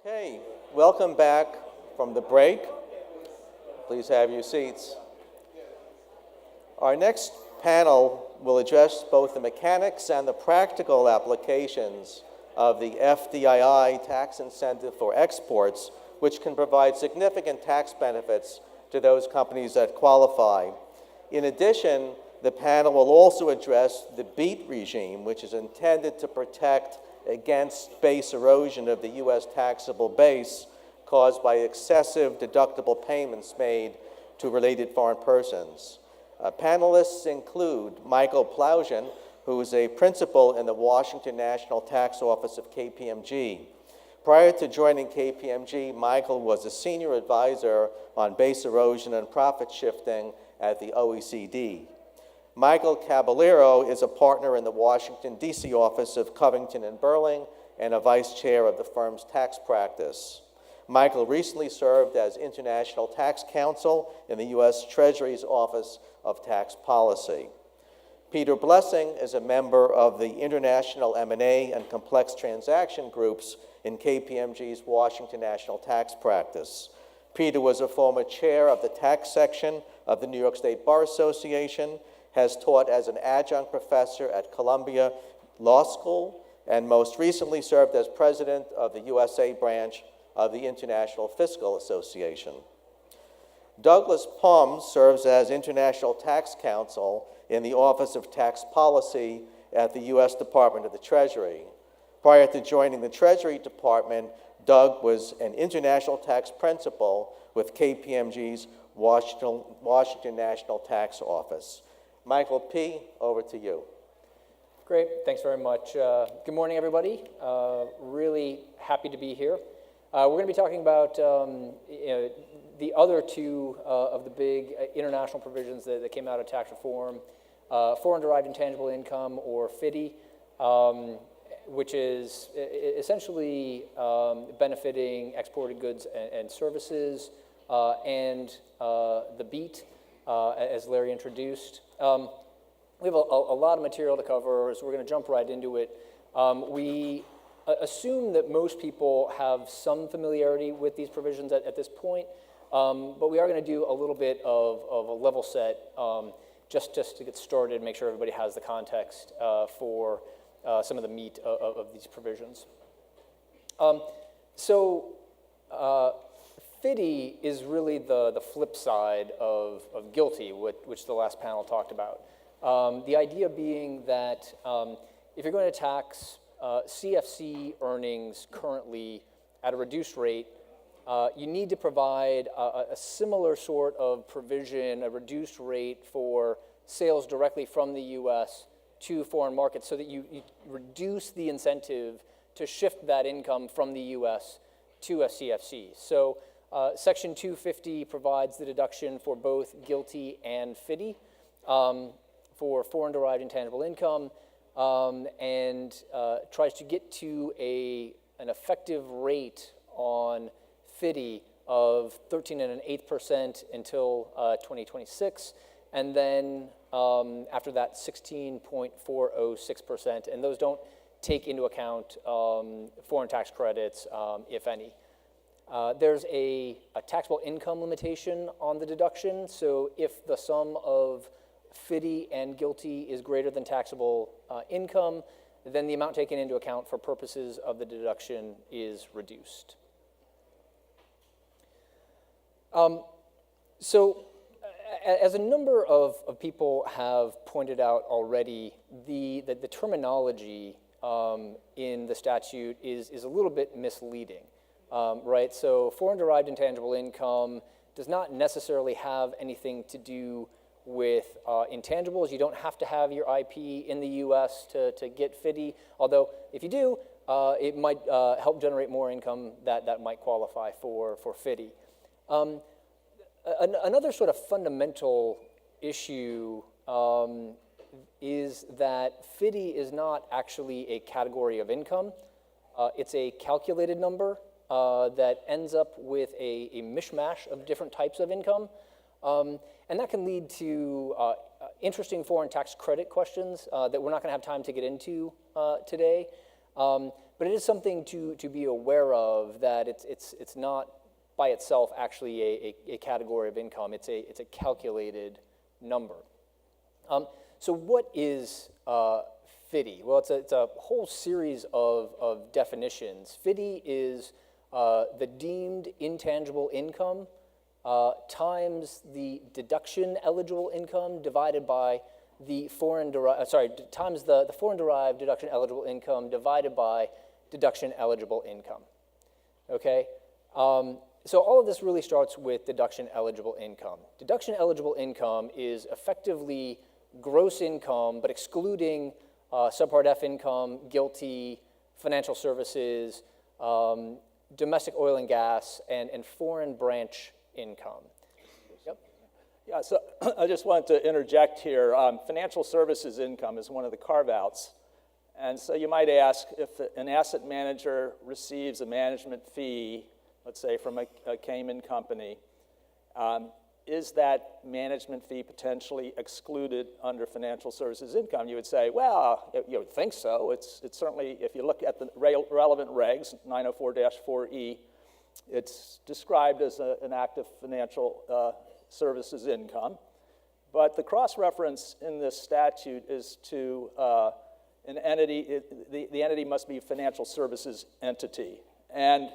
Okay, welcome back from the break. Please have your seats. Our next panel will address both the mechanics and the practical applications of the FDII tax incentive for exports, which can provide significant tax benefits to those companies that qualify. In addition, the panel will also address the BEAT regime, which is intended to protect against base erosion of the U.S. taxable base caused by excessive deductible payments made to related foreign persons. Panelists include Michael Plowsian, who is a principal in the Washington National Tax Office of KPMG. Prior to joining KPMG, Michael was a senior advisor on base erosion and profit shifting at the OECD. Michael Caballero is a partner in the Washington, D.C. office of Covington and Burling and a vice chair of the firm's tax practice. Michael recently served as International Tax Counsel in the U.S. Treasury's Office of Tax Policy. Peter Blessing is a member of the International M&A and Complex Transaction Groups in KPMG's Washington National Tax Practice. Peter was a former chair of the tax section of the New York State Bar Association, has taught as an adjunct professor at Columbia Law School, and most recently served as president of the USA branch of the International Fiscal Association. Douglas Palm serves as International Tax Counsel in the Office of Tax Policy at the U.S. Department of the Treasury. Prior to joining the Treasury Department, Doug was an international tax principal with KPMG's Washington National Tax Office. Michael P., over to you. Great, thanks very much. Good morning, everybody. Really happy to be here. We're going to be talking about the other two of the big international provisions that came out of tax reform, foreign-derived intangible income, or FDII, which is essentially benefiting exported goods and services, and the BEAT, as Larry introduced. We have a lot of material to cover, so we're going to jump right into it. We assume that most people have some familiarity with these provisions at this point, but we are going to do a little bit of a level set just to get started and make sure everybody has the context for some of the meat of these provisions. FDII is really the flip side of GILTI, which the last panel talked about. The idea being that if you're going to tax CFC earnings currently at a reduced rate, you need to provide a similar sort of provision, a reduced rate for sales directly from the U.S. to foreign markets so that you reduce the incentive to shift that income from the U.S. to a CFC. So Section 250 provides the deduction for both GILTI and FDII for foreign-derived intangible income and tries to get to an effective rate on FDII of 13.125% until 2026, and then after that 16.406%, and those don't take into account foreign tax credits, if any. There's a taxable income limitation on the deduction, so if the sum of FDII and GILTI is greater than taxable income, then the amount taken into account for purposes of the deduction is reduced. As a number of people have pointed out already, the terminology in the statute is a little bit misleading. Right, so foreign-derived intangible income does not necessarily have anything to do with intangibles. You don't have to have your IP in the U.S. to get FDII, although if you do, it might help generate more income that might qualify for FDII. Another sort of fundamental issue is that FDII is not actually a category of income. It's a calculated number that ends up with a mishmash of different types of income. And that can lead to interesting foreign tax credit questions that we're not going to have time to get into today. But it is something to be aware of, that it's not by itself actually a category of income. It's a calculated number. So what is FDII? Well, it's a whole series of definitions. FDII is the deemed intangible income times the deduction eligible income divided by the times the foreign derived deduction eligible income divided by deduction eligible income. Okay? So all of this really starts with deduction eligible income. Deduction eligible income is effectively gross income, but excluding Subpart F income, GILTI, financial services, domestic oil and gas, and foreign branch income. Yep. Yeah, so I just wanted to interject here. Financial services income is one of the carve-outs. And so you might ask, if an asset manager receives a management fee, let's say from a Cayman company, is that management fee potentially excluded under financial services income? You would say, well, you would think so. It's certainly, if you look at the relevant regs, 904-4E, it's described as an active financial services income. But the cross-reference in this statute is to an entity, the entity must be a financial services entity. And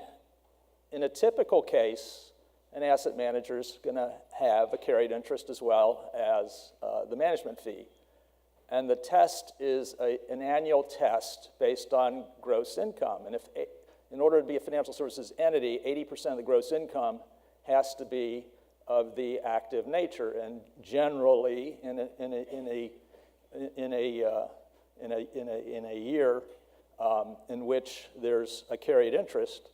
in a typical case, an asset manager is going to have a carried interest as well as the management fee. And the test is an annual test based on gross income. And in order to be a financial services entity, 80% of the gross income has to be of the active nature. And generally, in a year in which there's a carried interest,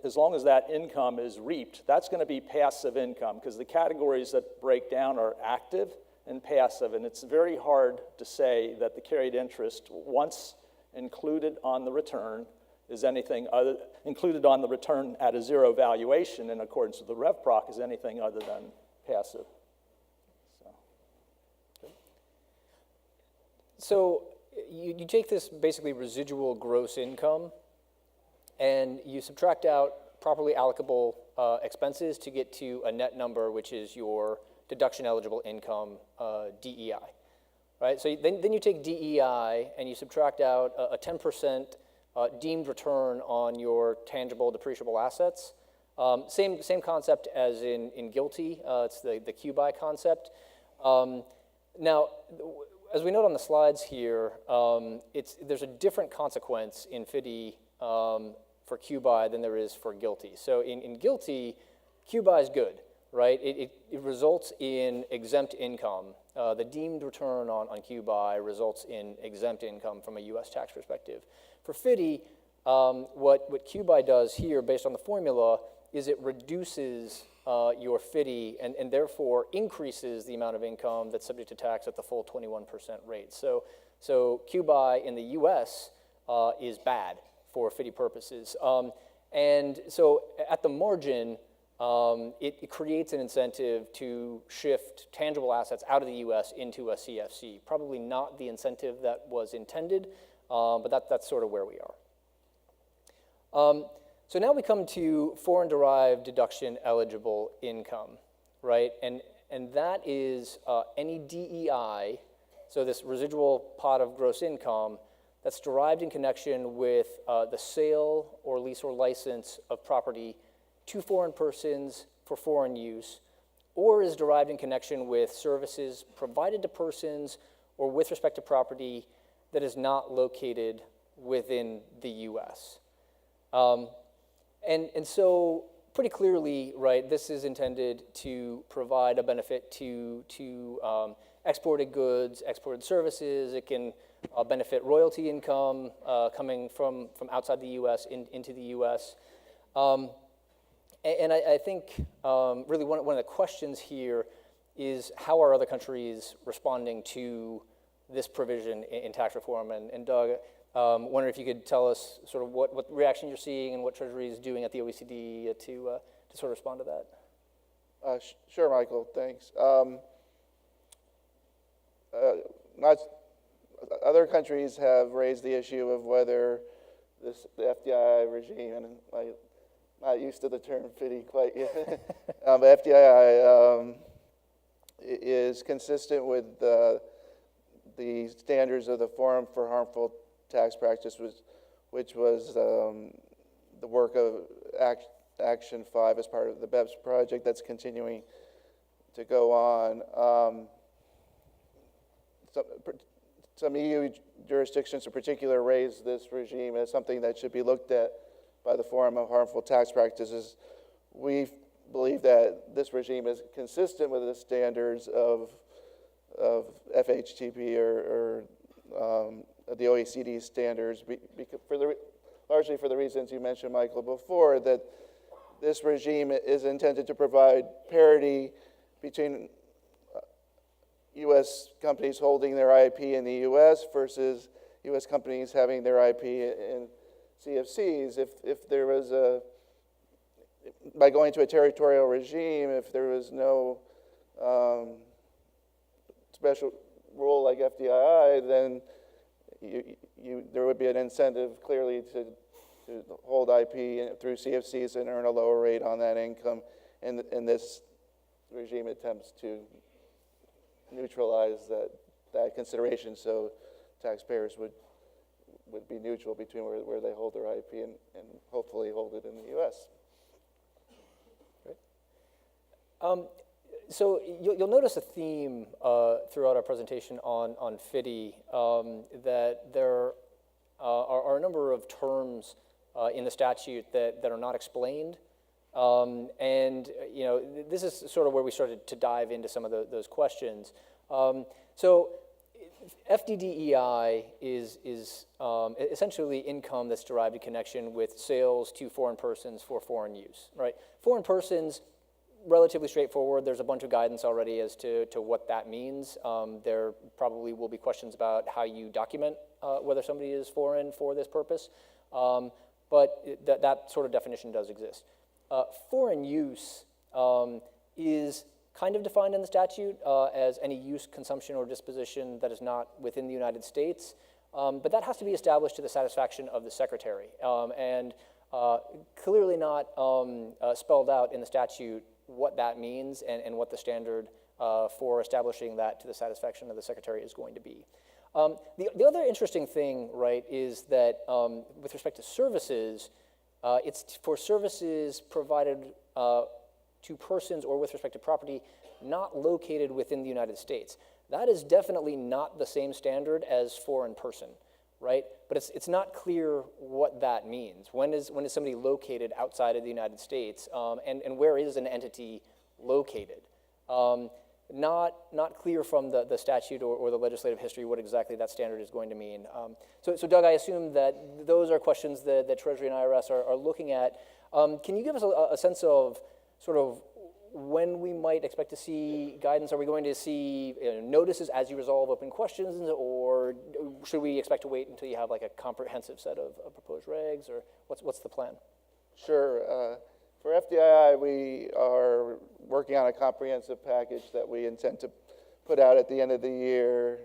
as long as that income is reaped, that's going to be passive income, because the categories that break down are active and passive, and it's very hard to say that the carried interest, once included on the return, is anything other, included on the return at a zero valuation in accordance with the RevProc, is anything other than passive. So you take this basically residual gross income, and you subtract out properly allocable expenses to get to a net number, which is your deduction eligible income, DEI, right? So then you take DEI and you subtract out a 10% deemed return on your tangible depreciable assets. Same concept as in GILTI. It's the QBI concept. Now, as we note on the slides here, there's a different consequence in FDII for QBI than there is for GILTI. So in GILTI, QBI is good, right? It results in exempt income. The deemed return on QBI results in exempt income from a U.S. tax perspective. For FDII, what QBI does here, based on the formula, is it reduces your FDII and therefore increases the amount of income that's subject to tax at the full 21% rate. So QBI in the U.S. Is bad for FDII purposes. And so at the margin, it creates an incentive to shift tangible assets out of the U.S. into a CFC. Probably not the incentive that was intended, but that's sort of where we are. So now we come to foreign-derived deduction eligible income, right? And that is any DEI, so this residual pot of gross income, that's derived in connection with the sale or lease or license of property to foreign persons for foreign use, or is derived in connection with services provided to persons or with respect to property that is not located within the U.S. And so pretty clearly, right, this is intended to provide a benefit to exported goods, exported services. It can benefit royalty income coming from outside the U.S. into the U.S. And I think really one of the questions here is how are other countries responding to this provision in tax reform? And Doug, wondering if you could tell us sort of what reaction you're seeing and what Treasury is doing at the OECD to sort of respond to that. Sure, Michael, thanks. other countries have raised the issue of whether the FDII regime, and I'm not used to the term FDII quite yet, but FDII is consistent with the standards of the Forum for Harmful Tax Practices, which was the work of Action 5 as part of the BEPS project that's continuing to go on. Some EU jurisdictions in particular raised this regime as something that should be looked at by the Forum of Harmful Tax Practices. We believe that this regime is consistent with the standards of FHTP or the OECD standards, largely for the reasons you mentioned, Michael, before, that this regime is intended to provide parity between U.S. companies holding their IP in the U.S. versus U.S. companies having their IP in CFCs. If there was by going to a territorial regime, if there was no special rule like FDII, then there would be an incentive clearly to hold IP through CFCs and earn a lower rate on that income. And this regime attempts to neutralize that consideration, so taxpayers would be neutral between where they hold their IP and hopefully hold it in the U.S. Great. So you'll notice a theme throughout our presentation on FDII, that there are a number of terms in the statute that are not explained. And this is sort of where we started to dive into some of those questions. So FDDEI is essentially income that's derived in connection with sales to foreign persons for foreign use, right? Foreign persons, relatively straightforward. There's a bunch of guidance already as to what that means. There probably will be questions about how you document whether somebody is foreign for this purpose. But that sort of definition does exist. Foreign use is kind of defined in the statute as any use, consumption, or disposition that is not within the United States. But that has to be established to the satisfaction of the Secretary. And clearly not spelled out in the statute what that means and what the standard for establishing that to the satisfaction of the Secretary is going to be. The other interesting thing, right, is that with respect to services, it's for services provided to persons or with respect to property not located within the United States. That is definitely not the same standard as foreign person, right? But it's not clear what that means. When is somebody located outside of the United States, and where is an entity located? Not clear from the statute or the legislative history what exactly that standard is going to mean. So Doug, I assume that those are questions that Treasury and IRS are looking at. Can you give us a sense of sort of when we might expect to see guidance? Are we going to see notices as you resolve open questions, or should we expect to wait until you have like a comprehensive set of proposed regs, or what's the plan? Sure. For FDII, we are working on a comprehensive package that we intend to put out at the end of the year,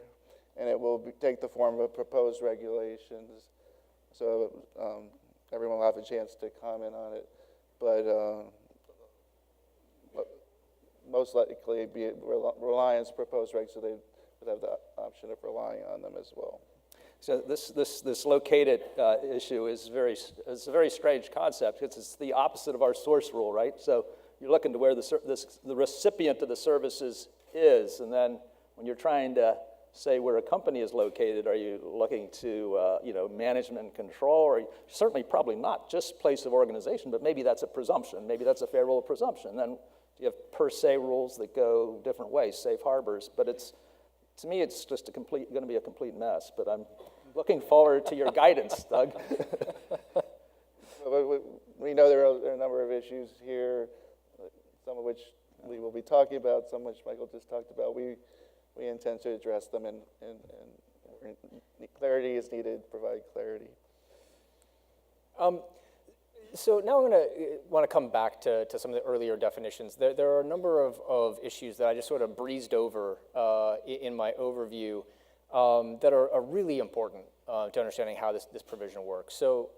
and it will take the form of proposed regulations. So everyone will have a chance to comment on it, but most likely be Reliance proposed regs, so they would have the option of relying on them as well. So this located issue is a very strange concept because it's the opposite of our source rule, right? So you're looking to where the recipient of the services is, and then when you're trying to say where a company is located, are you looking to management and control, or certainly probably not just place of organization, but maybe that's a presumption, maybe that's a fair rule of presumption. Then you have per se rules that go different ways, safe harbors, but to me, it's just going to be a complete mess, but I'm looking forward to your guidance, Doug. We know there are a number of issues here, some of which we will be talking about, some which Michael just talked about. We intend to address them, and clarity is needed, provide clarity. So now I'm going to want to come back to some of the earlier definitions. There are a number of issues that I just sort of breezed over in my overview. that are really important to understanding how this provision works. So,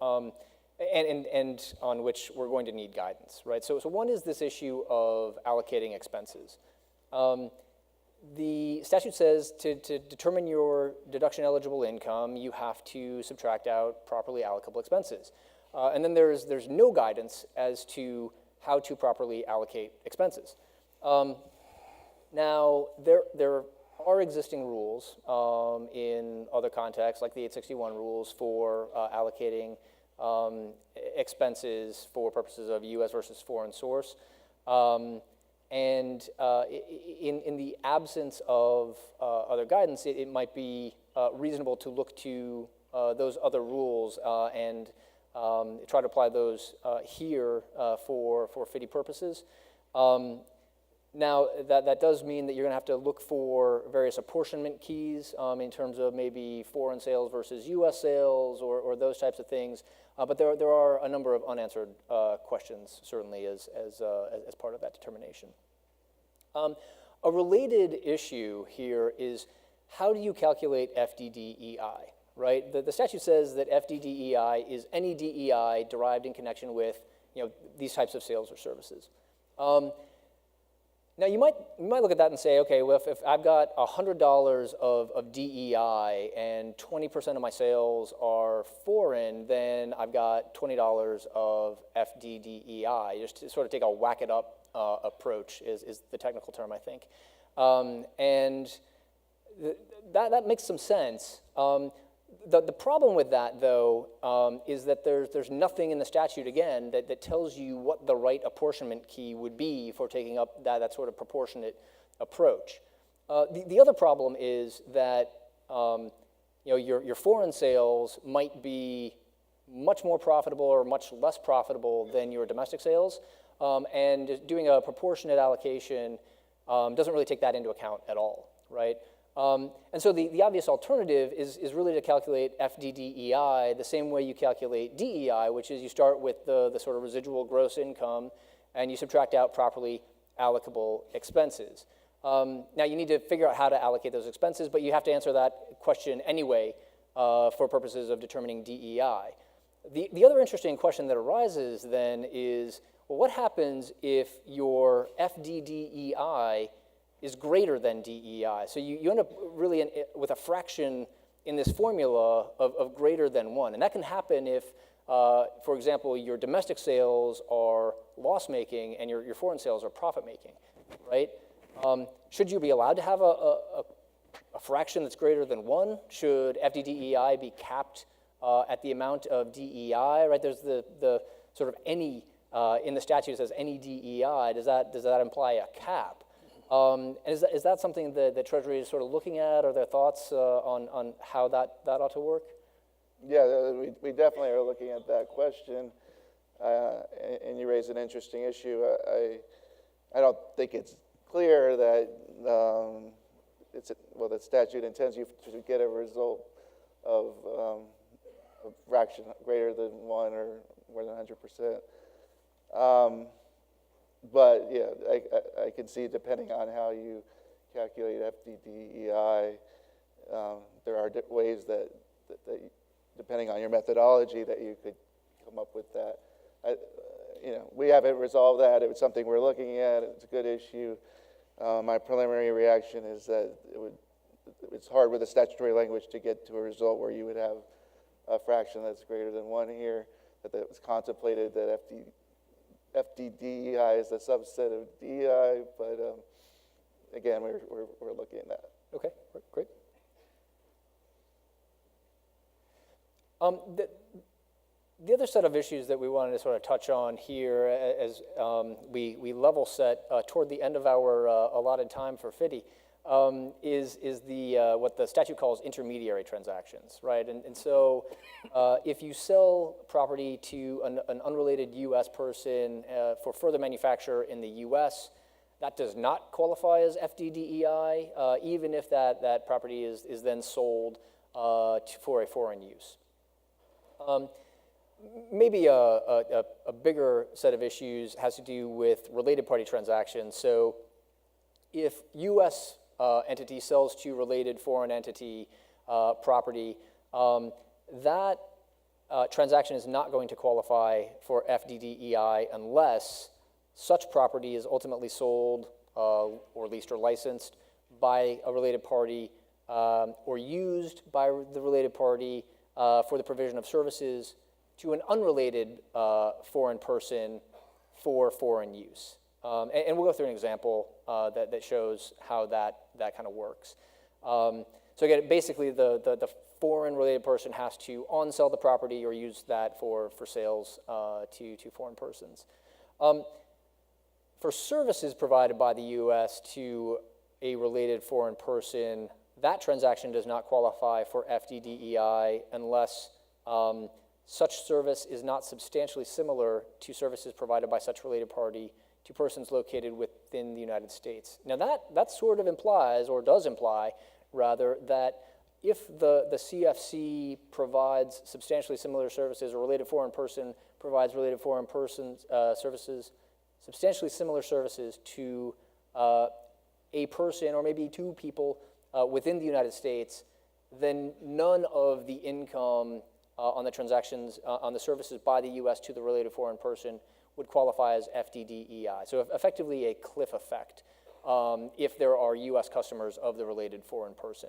and on which we're going to need guidance, right? So one is this issue of allocating expenses. The statute says to determine your deduction eligible income, you have to subtract out properly allocable expenses. And then there's no guidance as to how to properly allocate expenses. Now, there are existing rules in other contexts, like the 861 rules for allocating expenses for purposes of U.S. versus foreign source. And in the absence of other guidance, it might be reasonable to look to those other rules and try to apply those here for FDII purposes. Now, that does mean that you're going to have to look for various apportionment keys in terms of maybe foreign sales versus U.S. sales or those types of things. But there are a number of unanswered questions, certainly, as part of that determination. A related issue here is how do you calculate FDDEI, right? The statute says that FDDEI is any DEI derived in connection with these types of sales or services. Now, you might look at that and say, okay, well, if I've got $100 of DEI and 20% of my sales are foreign, then I've got $20 of FDDEI, just to sort of take a whack it up approach is the technical term, I think. And that makes some sense. The problem with that, though, is that there's nothing in the statute, again, that tells you what the right apportionment key would be for taking up that sort of proportionate approach. The other problem is that your foreign sales might be much more profitable or much less profitable than your domestic sales, and doing a proportionate allocation doesn't really take that into account at all, right? And so the obvious alternative is really to calculate FDDEI the same way you calculate DEI, which is you start with the sort of residual gross income and you subtract out properly allocable expenses. Now, you need to figure out how to allocate those expenses, but you have to answer that question anyway for purposes of determining DEI. The other interesting question that arises then is, well, what happens if your FDDEI is greater than DEI? So you end up really with a fraction in this formula of greater than 1. And that can happen if, for example, your domestic sales are loss-making and your foreign sales are profit-making, right? Should you be allowed to have a fraction that's greater than 1? Should FDDEI be capped at the amount of DEI, right? There's the sort of any, in the statute it says any DEI. Does that imply a cap? Is that something that Treasury is sort of looking at? Are there thoughts on how that ought to work? Yeah, we definitely are looking at that question, and you raise an interesting issue. I don't think it's clear that the statute intends you to get a result of a fraction greater than 1 or more than 100%. But yeah, I can see, depending on how you calculate FDDEI, there are ways that depending on your methodology, that you could come up with that. We haven't resolved that. It was something we're looking at. It's a good issue. My preliminary reaction is that it's hard with the statutory language to get to a result where you would have a fraction that's greater than 1 here, that was contemplated that FDDEI is a subset of DEI, but again, we're looking at that. Okay, great. The other set of issues that we wanted to sort of touch on here as we level set toward the end of our allotted time for FDII is what the statute calls intermediary transactions, right? And so if you sell property to an unrelated U.S. person for further manufacture in the U.S., that does not qualify as FDDEI, even if that property is then sold for a foreign use. Maybe a bigger set of issues has to do with related party transactions. So if U.S. entity sells to related foreign entity property, that transaction is not going to qualify for FDDEI unless such property is ultimately sold or leased or licensed by a related party or used by the related party for the provision of services to an unrelated foreign person for foreign use. And we'll go through an example that shows how that kind of works. So again, basically the foreign related person has to on-sell the property or use that for sales to foreign persons. For services provided by the U.S. to a related foreign person, that transaction does not qualify for FDDEI unless such service is not substantially similar to services provided by such related party to persons located within the United States. Now that sort of implies, or does imply, rather, that if the CFC provides substantially similar services, or related foreign person provides related foreign person services, substantially similar services to a person or maybe two people within the United States, then none of the income on the transactions, on the services by the U.S. to the related foreign person would qualify as FDDEI. So effectively a cliff effect if there are U.S. customers of the related foreign person.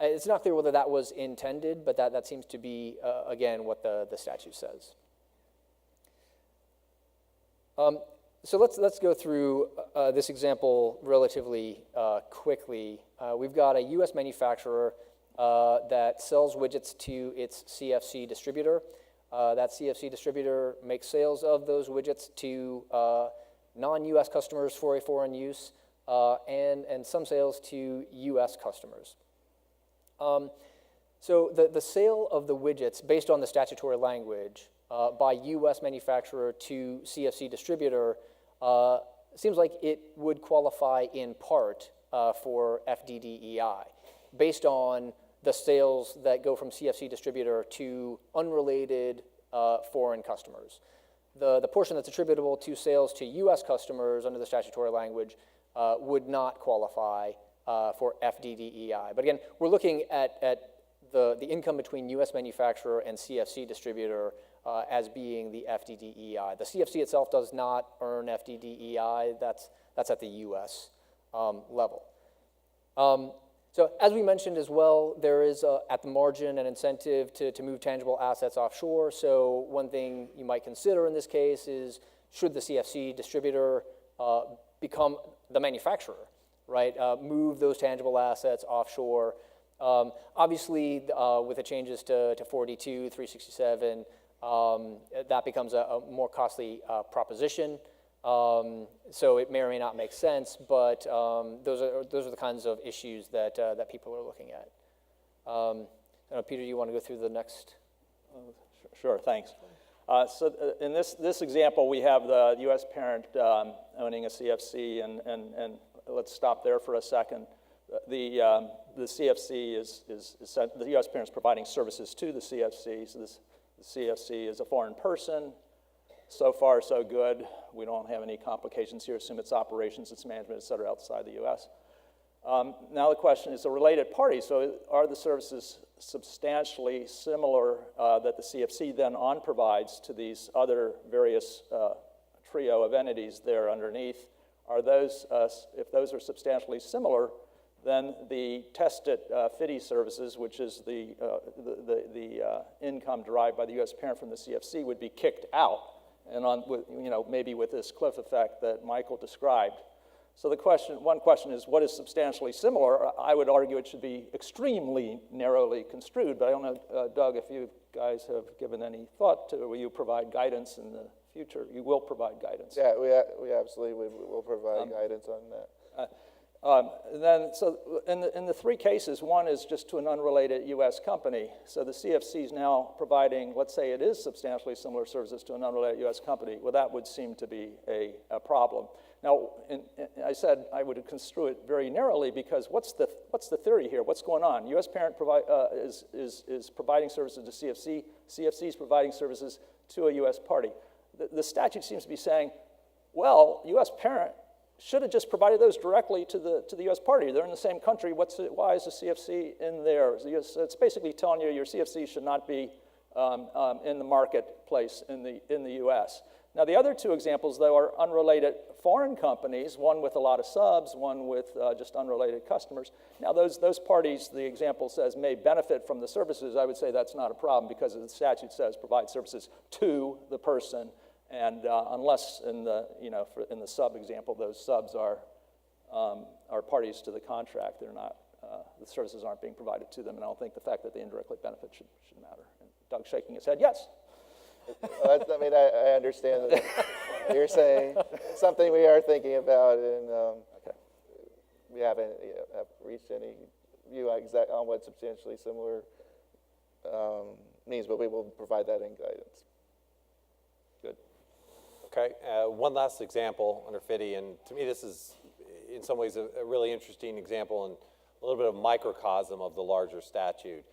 It's not clear whether that was intended, but that seems to be, again, what the statute says. So let's go through this example relatively quickly. We've got a U.S. manufacturer that sells widgets to its CFC distributor. That CFC distributor makes sales of those widgets to non-U.S. customers for a foreign use and some sales to U.S. customers. So the sale of the widgets based on the statutory language by U.S. manufacturer to CFC distributor seems like it would qualify in part for FDDEI based on the sales that go from CFC distributor to unrelated foreign customers. The portion that's attributable to sales to U.S. customers under the statutory language would not qualify for FDDEI. But again, we're looking at the income between U.S. manufacturer and CFC distributor as being the FDDEI. The CFC itself does not earn FDDEI. That's at the U.S. level. So as we mentioned as well, there is at the margin an incentive to move tangible assets offshore. So one thing you might consider in this case is, should the CFC distributor become the manufacturer, right? Move those tangible assets offshore. Obviously, with the changes to 42, 367, that becomes a more costly proposition. So it may or may not make sense, but those are the kinds of issues that people are looking at. I don't know, Peter, you want to go through the next? Sure, thanks. So in this example, we have the U.S. parent owning a CFC, and let's stop there for a second. The CFC is the U.S. parent is providing services to the CFC, so the CFC is a foreign person. So far, so good. We don't have any complications here. Assume its operations, its management, et cetera, outside the U.S. Now the question is a related party. So are the services substantially similar that the CFC then provides to these other various trio of entities there underneath? Are those, if those are substantially similar, then the tested FDDE services, which is the income derived by the U.S. parent from the CFC, would be kicked out, and maybe with this cliff effect that Michael described. So one question is, what is substantially similar? I would argue it should be extremely narrowly construed, but I don't know, Doug, if you guys have given any thought to it. Will you provide guidance in the future? You will provide guidance. Yeah, we absolutely will provide guidance on that. So in the three cases, one is just to an unrelated U.S. company. So the CFC is now providing, let's say it is substantially similar services to an unrelated U.S. company. Well, that would seem to be a problem. Now, I said I would construe it very narrowly because what's the theory here? What's going on? U.S. parent is providing services to CFC. CFC is providing services to a U.S. party. The statute seems to be saying, well, U.S. parent should have just provided those directly to the U.S. party. They're in the same country. Why is the CFC in there? It's basically telling you your CFC should not be in the marketplace in the U.S. Now, the other two examples, though, are unrelated foreign companies, one with a lot of subs, one with just unrelated customers. Now, those parties, the example says, may benefit from the services. I would say that's not a problem because the statute says provide services to the person. And unless in the, in the sub example, those subs are parties to the contract, they're not, the services aren't being provided to them, and I don't think the fact that they indirectly benefit should matter. And Doug's shaking his head, yes. I understand that you're saying something we are thinking about, and Okay. we haven't reached any view on what substantially similar means, but we will provide that in guidance. Good. Okay, one last example under FDII, and to me this is in some ways a really interesting example and a little bit of microcosm of the larger statute.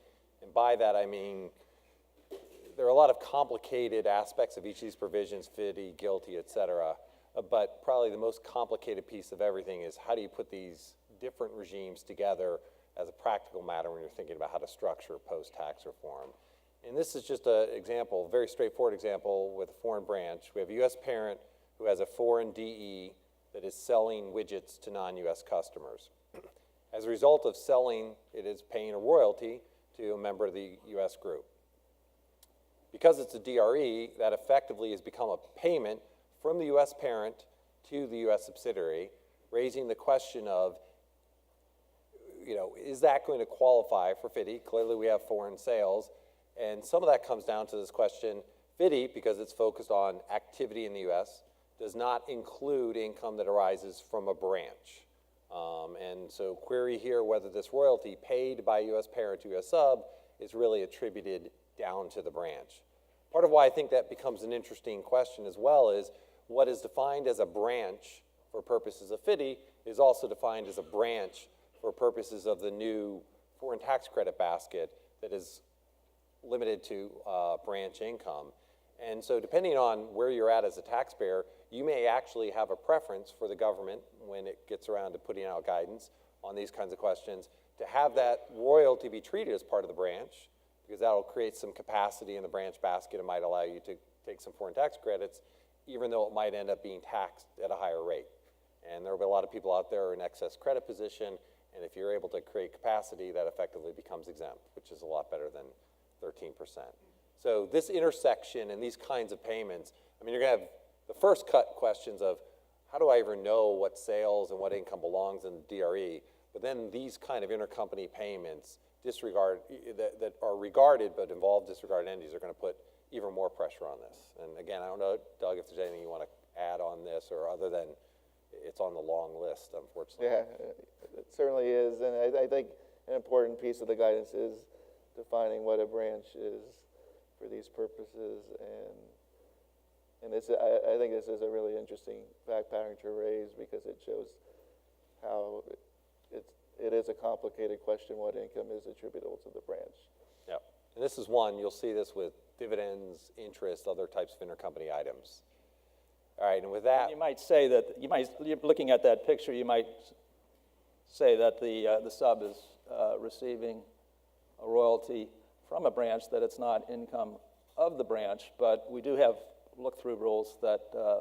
And by that I mean there are a lot of complicated aspects of each of these provisions, FDII, GILTI, et cetera, but probably the most complicated piece of everything is how do you put these different regimes together as a practical matter when you're thinking about how to structure post-tax reform. And this is just an example, a very straightforward example with a foreign branch. We have a U.S. parent who has a foreign DE that is selling widgets to non-U.S. customers. As a result of selling, it is paying a royalty to a member of the U.S. group. Because it's a DRE, that effectively has become a payment from the U.S. parent to the U.S. subsidiary, raising the question of, is that going to qualify for FDII? Clearly we have foreign sales, and some of that comes down to this question. FDII, because it's focused on activity in the U.S., does not include income that arises from a branch. And so query here whether this royalty paid by U.S. parent to U.S. sub is really attributed down to the branch. Part of why I think that becomes an interesting question as well is what is defined as a branch for purposes of FDII is also defined as a branch for purposes of the new foreign tax credit basket that is limited to branch income. And so depending on where you're at as a taxpayer, you may actually have a preference for the government when it gets around to putting out guidance on these kinds of questions to have that royalty be treated as part of the branch, because that'll create some capacity in the branch basket. It might allow you to take some foreign tax credits, even though it might end up being taxed at a higher rate. And there will be a lot of people out there in excess credit position, and if you're able to create capacity, that effectively becomes exempt, which is a lot better than 13%. So this intersection and these kinds of payments, I mean, you're going to have the first cut questions of how do I even know what sales and what income belongs in the DRE, but then these kind of intercompany payments that are regarded but involve disregarded entities are going to put even more pressure on this. And again, I don't know, Doug, if there's anything you want to add on this or other than it's on the long list, unfortunately. Yeah, it certainly is, and I think an important piece of the guidance is defining what a branch is for these purposes, and this, I think this is a really interesting fact pattern to raise because it shows how it is a complicated question what income is attributable to the branch. Yep. And this is one, you'll see this with dividends, interest, other types of intercompany items. All right, and with that, You might say that, looking at that picture, you might say that the sub is receiving a royalty from a branch, that it's not income of the branch, but we do have look-through rules that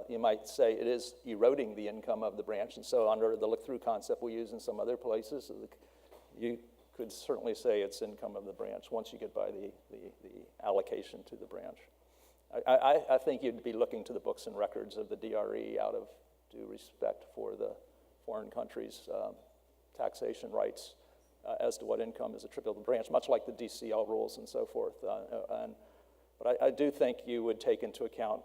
you might say it is eroding the income of the branch, and so under the look-through concept we use in some other places, you could certainly say it's income of the branch once you get by the allocation to the branch. I think you'd be looking to the books and records of the DRE out of due respect for the foreign country's taxation rights as to what income is attributable to the branch, much like the DCL rules and so forth. But I do think you would take into account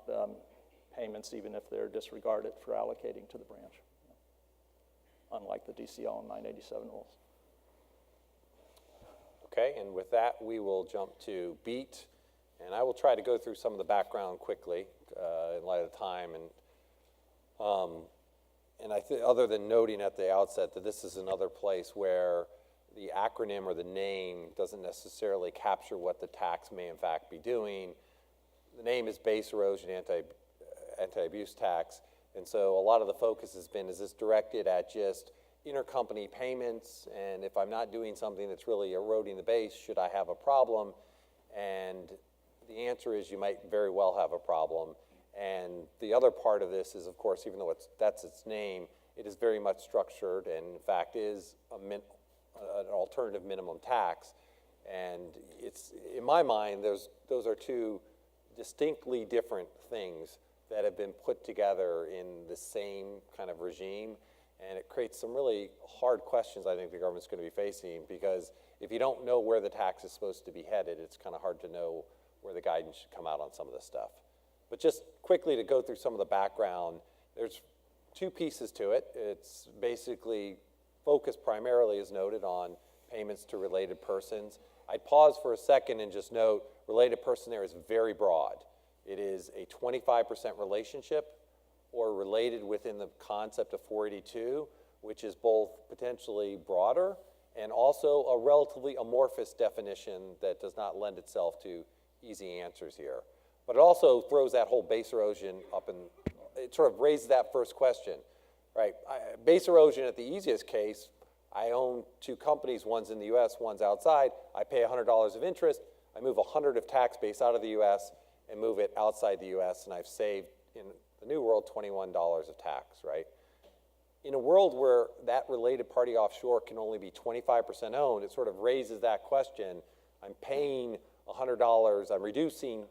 payments even if they're disregarded for allocating to the branch, unlike the DCL and 987 rules. okay, and with that, we will jump to BEAT, and I will try to go through some of the background quickly in light of time, and other than noting at the outset that this is another place where the acronym or the name doesn't necessarily capture what the tax may in fact be doing. The name is Base Erosion Anti-Abuse Tax. And so a lot of the focus has been, is this directed at just intercompany payments? And if I'm not doing something that's really eroding the base, should I have a problem? And the answer is you might very well have a problem. And the other part of this is, of course, even though that's its name, it is very much structured and, in fact, is an alternative minimum tax. And it's, in my mind, those are two distinctly different things that have been put together in the same kind of regime. And it creates some really hard questions I think the government's going to be facing, because if you don't know where the tax is supposed to be headed, it's kind of hard to know where the guidance should come out on some of this stuff. But just quickly to go through some of the background, there's two pieces to it. It's basically focused primarily, as noted, on payments to related persons. I'd pause for a second and just note, related person there is very broad. It is a 25% relationship or related within the concept of 482, which is both potentially broader and also a relatively amorphous definition that does not lend itself to easy answers here. But it also throws that whole base erosion up, and it sort of raises that first question, right? Base erosion at the easiest case, I own two companies, one's in the US, one's outside. I pay $100 of interest. I move 100 of tax base out of the US and move it outside the US, and I've saved, in the new world, $21 of tax, right? In a world where that related party offshore can only be 25% owned, it sort of raises that question. I'm paying $100, I'm reducing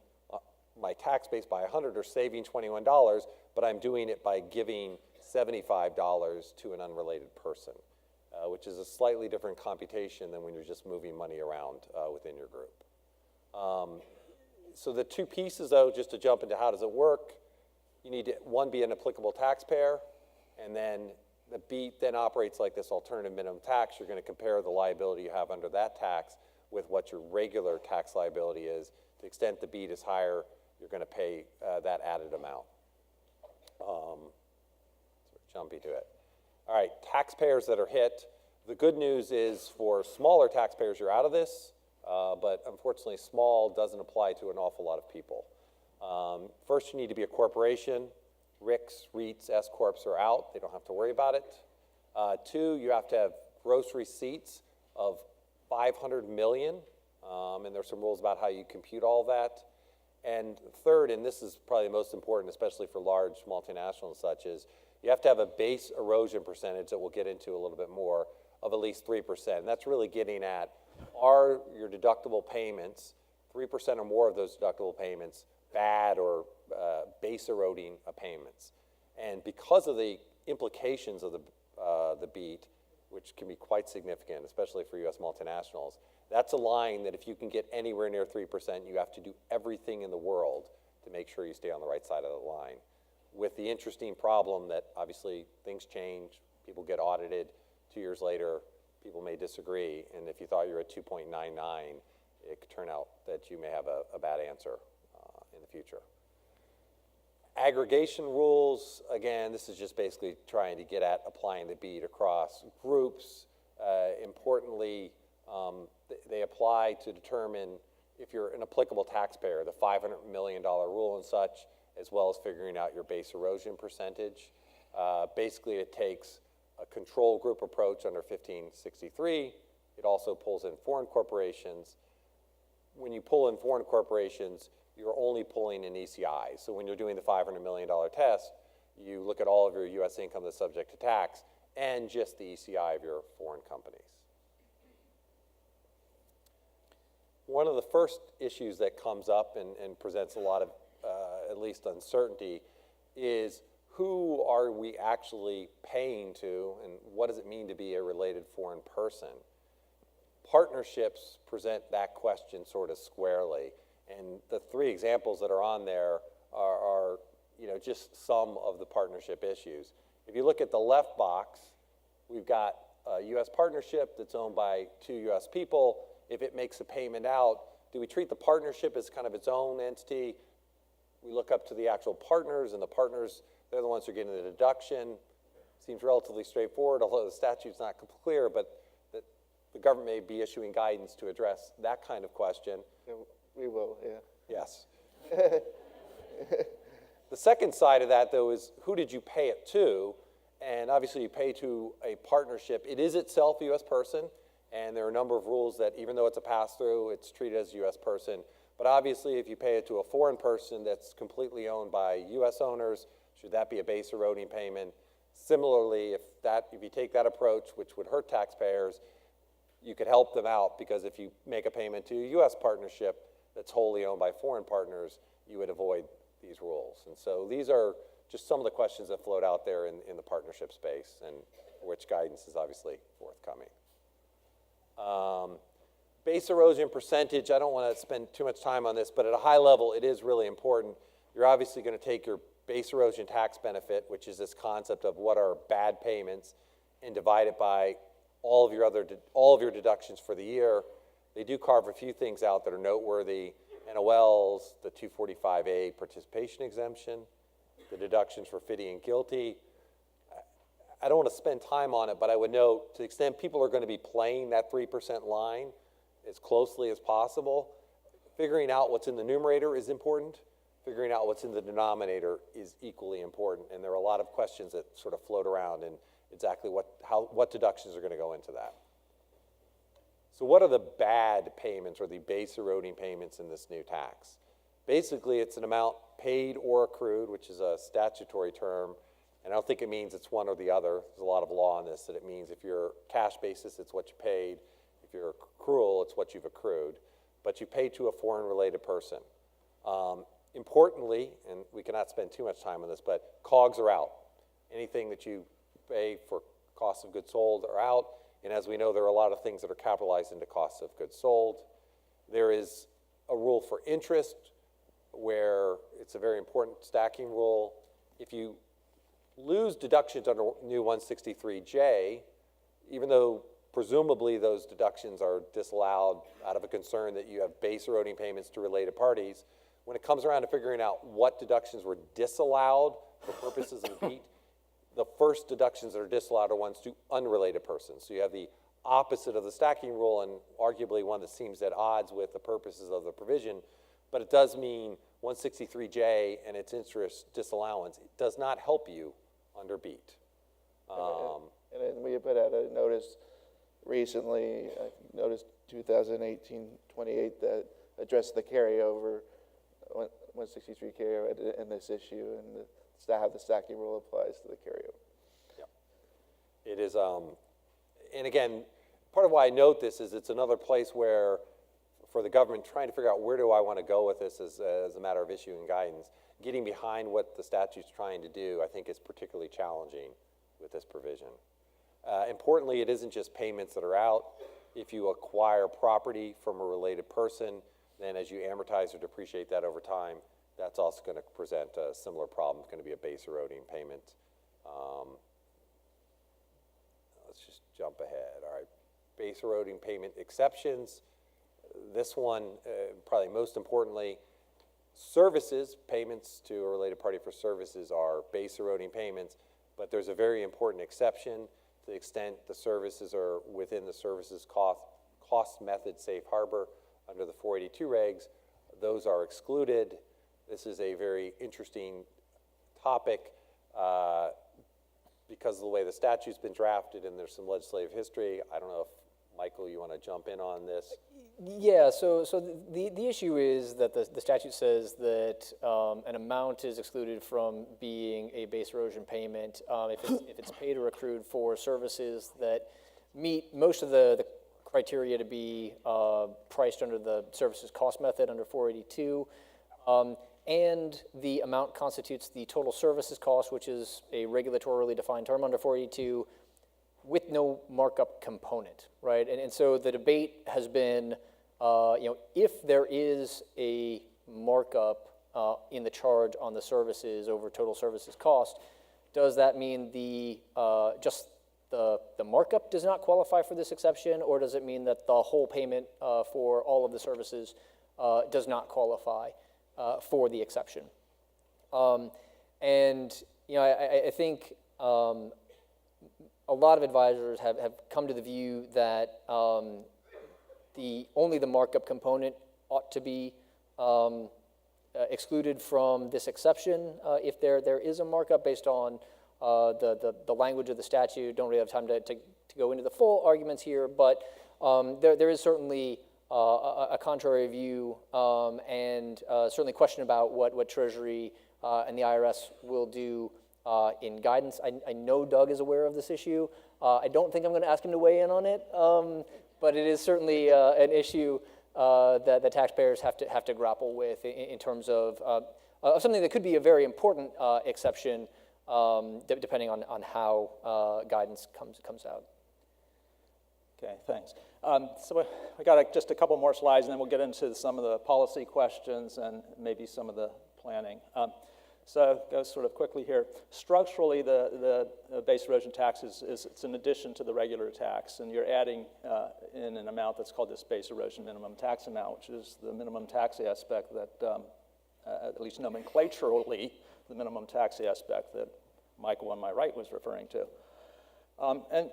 my tax base by 100 or saving $21, but I'm doing it by giving $75 to an unrelated person, which is a slightly different computation than when you're just moving money around within your group. So the two pieces, though, just to jump into how does it work, you need to, one, be an applicable taxpayer, and then the BEAT then operates like this alternative minimum tax. You're going to compare the liability you have under that tax with what your regular tax liability is. To the extent the BEAT is higher, you're going to pay that added amount. Sort of jumpy to it. All right, taxpayers that are hit. The good news is for smaller taxpayers, you're out of this, but unfortunately, small doesn't apply to an awful lot of people. First, you need to be a corporation. RICs, REITs, S-Corps are out. They don't have to worry about it. Two, you have to have gross receipts of 500 million, and there's some rules about how you compute all that. And third, and this is probably the most important, especially for large multinationals and such, is you have to have a base erosion percentage that we'll get into a little bit more of at least 3%. And that's really getting at, are your deductible payments, 3% or more of those deductible payments, bad or base eroding payments? And because of the implications of the BEAT, which can be quite significant, especially for US multinationals, that's a line that if you can get anywhere near 3%, you have to do everything in the world to make sure you stay on the right side of the line. With the interesting problem that obviously things change, people get audited, 2 years later, people may disagree, and if you thought you were at 2.99, it could turn out that you may have a bad answer in the future. Aggregation rules, again, this is just basically trying to get at applying the BEAT across groups. Importantly, they apply to determine if you're an applicable taxpayer, the $500 million rule and such, as well as figuring out your base erosion percentage. Basically, it takes a control group approach under 1563. It also pulls in foreign corporations. When you pull in foreign corporations, you're only pulling in ECI. So when you're doing the $500 million test, you look at all of your US income that's subject to tax and just the ECI of your foreign companies. One of the first issues that comes up and presents a lot of at least uncertainty is, who are we actually paying to, and what does it mean to be a related foreign person? Partnerships present that question sort of squarely, and the three examples that are on there are just some of the partnership issues. If you look at the left box, we've got a U.S. partnership that's owned by two U.S. people. If it makes a payment out, do we treat the partnership as kind of its own entity? We look up to the actual partners, and the partners, they're the ones who are getting the deduction. Seems relatively straightforward, although the statute's not clear, but the government may be issuing guidance to address that kind of question. We will, yeah. Yes. The second side of that, though, is who did you pay it to? And obviously, you pay to a partnership. It is itself a U.S. person, and there are a number of rules that even though it's a pass-through, it's treated as a U.S. person. But obviously, if you pay it to a foreign person that's completely owned by U.S. owners, should that be a base eroding payment? Similarly, if you take that approach, which would hurt taxpayers, you could help them out, because if you make a payment to a U.S. partnership that's wholly owned by foreign partners, you would avoid these rules. And so these are just some of the questions that float out there in the partnership space, and which guidance is obviously forthcoming. Base erosion percentage, I don't want to spend too much time on this, but at a high level, it is really important. You're obviously going to take your base erosion tax benefit, which is this concept of what are bad payments, and divide it by all of your deductions for the year. They do carve a few things out that are noteworthy: NOLs, the 245A participation exemption, the deductions for FDII and GILTI. I don't want to spend time on it, but I would note, to the extent people are going to be playing that 3% line as closely as possible, figuring out what's in the numerator is important. Figuring out what's in the denominator is equally important, and there are a lot of questions that sort of float around and exactly what deductions are going to go into that. So what are the bad payments or the base eroding payments in this new tax? Basically, it's an amount paid or accrued, which is a statutory term, and I don't think it means it's one or the other. There's a lot of law on this that it means if you're cash basis, it's what you paid. If you're accrual, it's what you've accrued. But you pay to a foreign related person. Importantly, and we cannot spend too much time on this, but COGS are out. Anything that you pay for cost of goods sold are out. And as we know, there are a lot of things that are capitalized into costs of goods sold. There is a rule for interest where it's a very important stacking rule. If you lose deductions under new 163J, even though presumably those deductions are disallowed out of a concern that you have base eroding payments to related parties, when it comes around to figuring out what deductions were disallowed for purposes of BEAT, the first deductions that are disallowed are ones to unrelated persons. So you have the opposite of the stacking rule, and arguably one that seems at odds with the purposes of the provision, but it does mean 163J and its interest disallowance. It does not help you under BEAT. And then we put out a notice recently, notice 2018-28, that addressed the carryover, 163 carryover in this issue, and how the stacking rule applies to the carryover. Yeah. It is, and again, part of why I note this is it's another place where, for the government trying to figure out where do I want to go with this as a matter of issuing guidance, getting behind what the statute's trying to do, I think is particularly challenging with this provision. Importantly, it isn't just payments that are out. If you acquire property from a related person, then as you amortize or depreciate that over time, that's also going to present a similar problem. It's going to be a base eroding payment. Let's just jump ahead. All right, base eroding payment exceptions. This one, probably most importantly, services, payments to a related party for services are base eroding payments, but there's a very important exception to the extent the services are within the services cost method safe harbor under the 482 regs. Those are excluded. This is a very interesting topic because of the way the statute's been drafted, and there's some legislative history. I don't know if, Michael, you want to jump in on this? Yeah, so the issue is that the statute says that an amount is excluded from being a base erosion payment if it's paid or accrued for services that meet most of the criteria to be priced under the services cost method under 482, and the amount constitutes the total services cost, which is a regulatorily defined term under 482, with no markup component, right? And so the debate has been, if there is a markup in the charge on the services over total services cost, does that mean just the markup does not qualify for this exception, or does it mean that the whole payment for all of the services does not qualify for the exception? And I think a lot of advisors have come to the view that only the markup component ought to be excluded from this exception if there is a markup based on the language of the statute. Don't really have time to go into the full arguments here, but there is certainly a contrary view and certainly question about what Treasury and the IRS will do in guidance. I know Doug is aware of this issue. I don't think I'm going to ask him to weigh in on it, but it is certainly an issue that the taxpayers have to grapple with in terms of something that could be a very important exception, depending on how guidance comes out. Okay, thanks. So we got just a couple more slides, and then we'll get into some of the policy questions and maybe some of the planning. So go sort of quickly here. Structurally, the base erosion tax it's an addition to the regular tax, and you're adding in an amount that's called this base erosion minimum tax amount, which is the minimum tax aspect that, at least nomenclaturally, the minimum tax aspect that Michael on my right was referring to.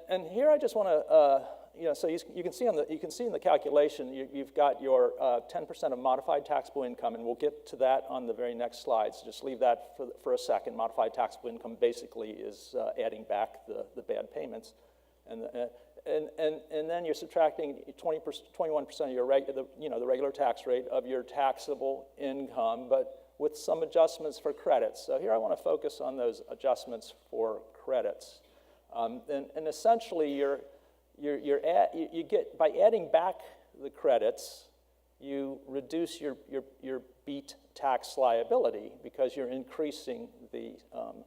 And here I just want to, so you can see in the calculation you've got your 10% of modified taxable income, and we'll get to that on the very next slides. Just leave that for a second. Modified taxable income basically is adding back the bad payments, and then you're subtracting 21% of your the regular tax rate of your taxable income, but with some adjustments for credits. So here I want to focus on those adjustments for credits. And essentially, you get by adding back the credits, you reduce your BEAT tax liability because you're increasing the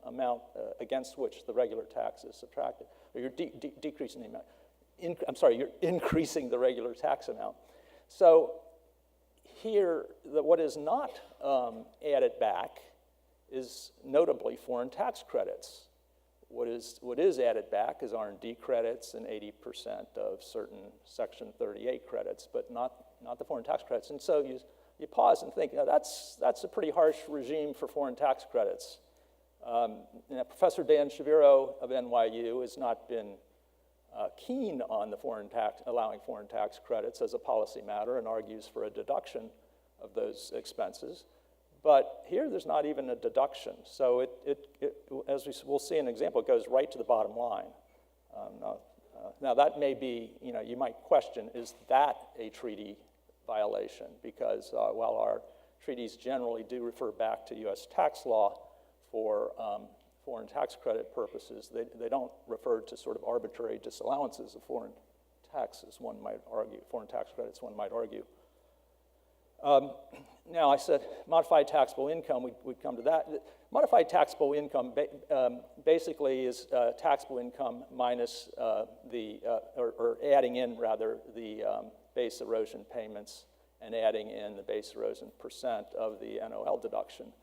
amount against which the regular tax is subtracted, or you're decreasing the amount. You're increasing the regular tax amount. So here, what is not added back is notably foreign tax credits. What is added back is R&D credits and 80% of certain Section 38 credits, but not the foreign tax credits. And so you pause and think, that's a pretty harsh regime for foreign tax credits. Professor Dan Shaviro of NYU has not been keen on allowing foreign tax credits as a policy matter and argues for a deduction of those expenses. But here, there's not even a deduction. So as we'll see an example, it goes right to the bottom line. Now that may be, you might question, is that a treaty violation? Because while our treaties generally do refer back to US tax law for foreign tax credit purposes, they don't refer to sort of arbitrary disallowances of foreign taxes, one might argue, foreign tax credits, one might argue. Now, I said modified taxable income, we'd come to that. Modified taxable income basically is taxable income minus or adding in, rather, the base erosion payments and adding in the base erosion percent of the NOL deduction.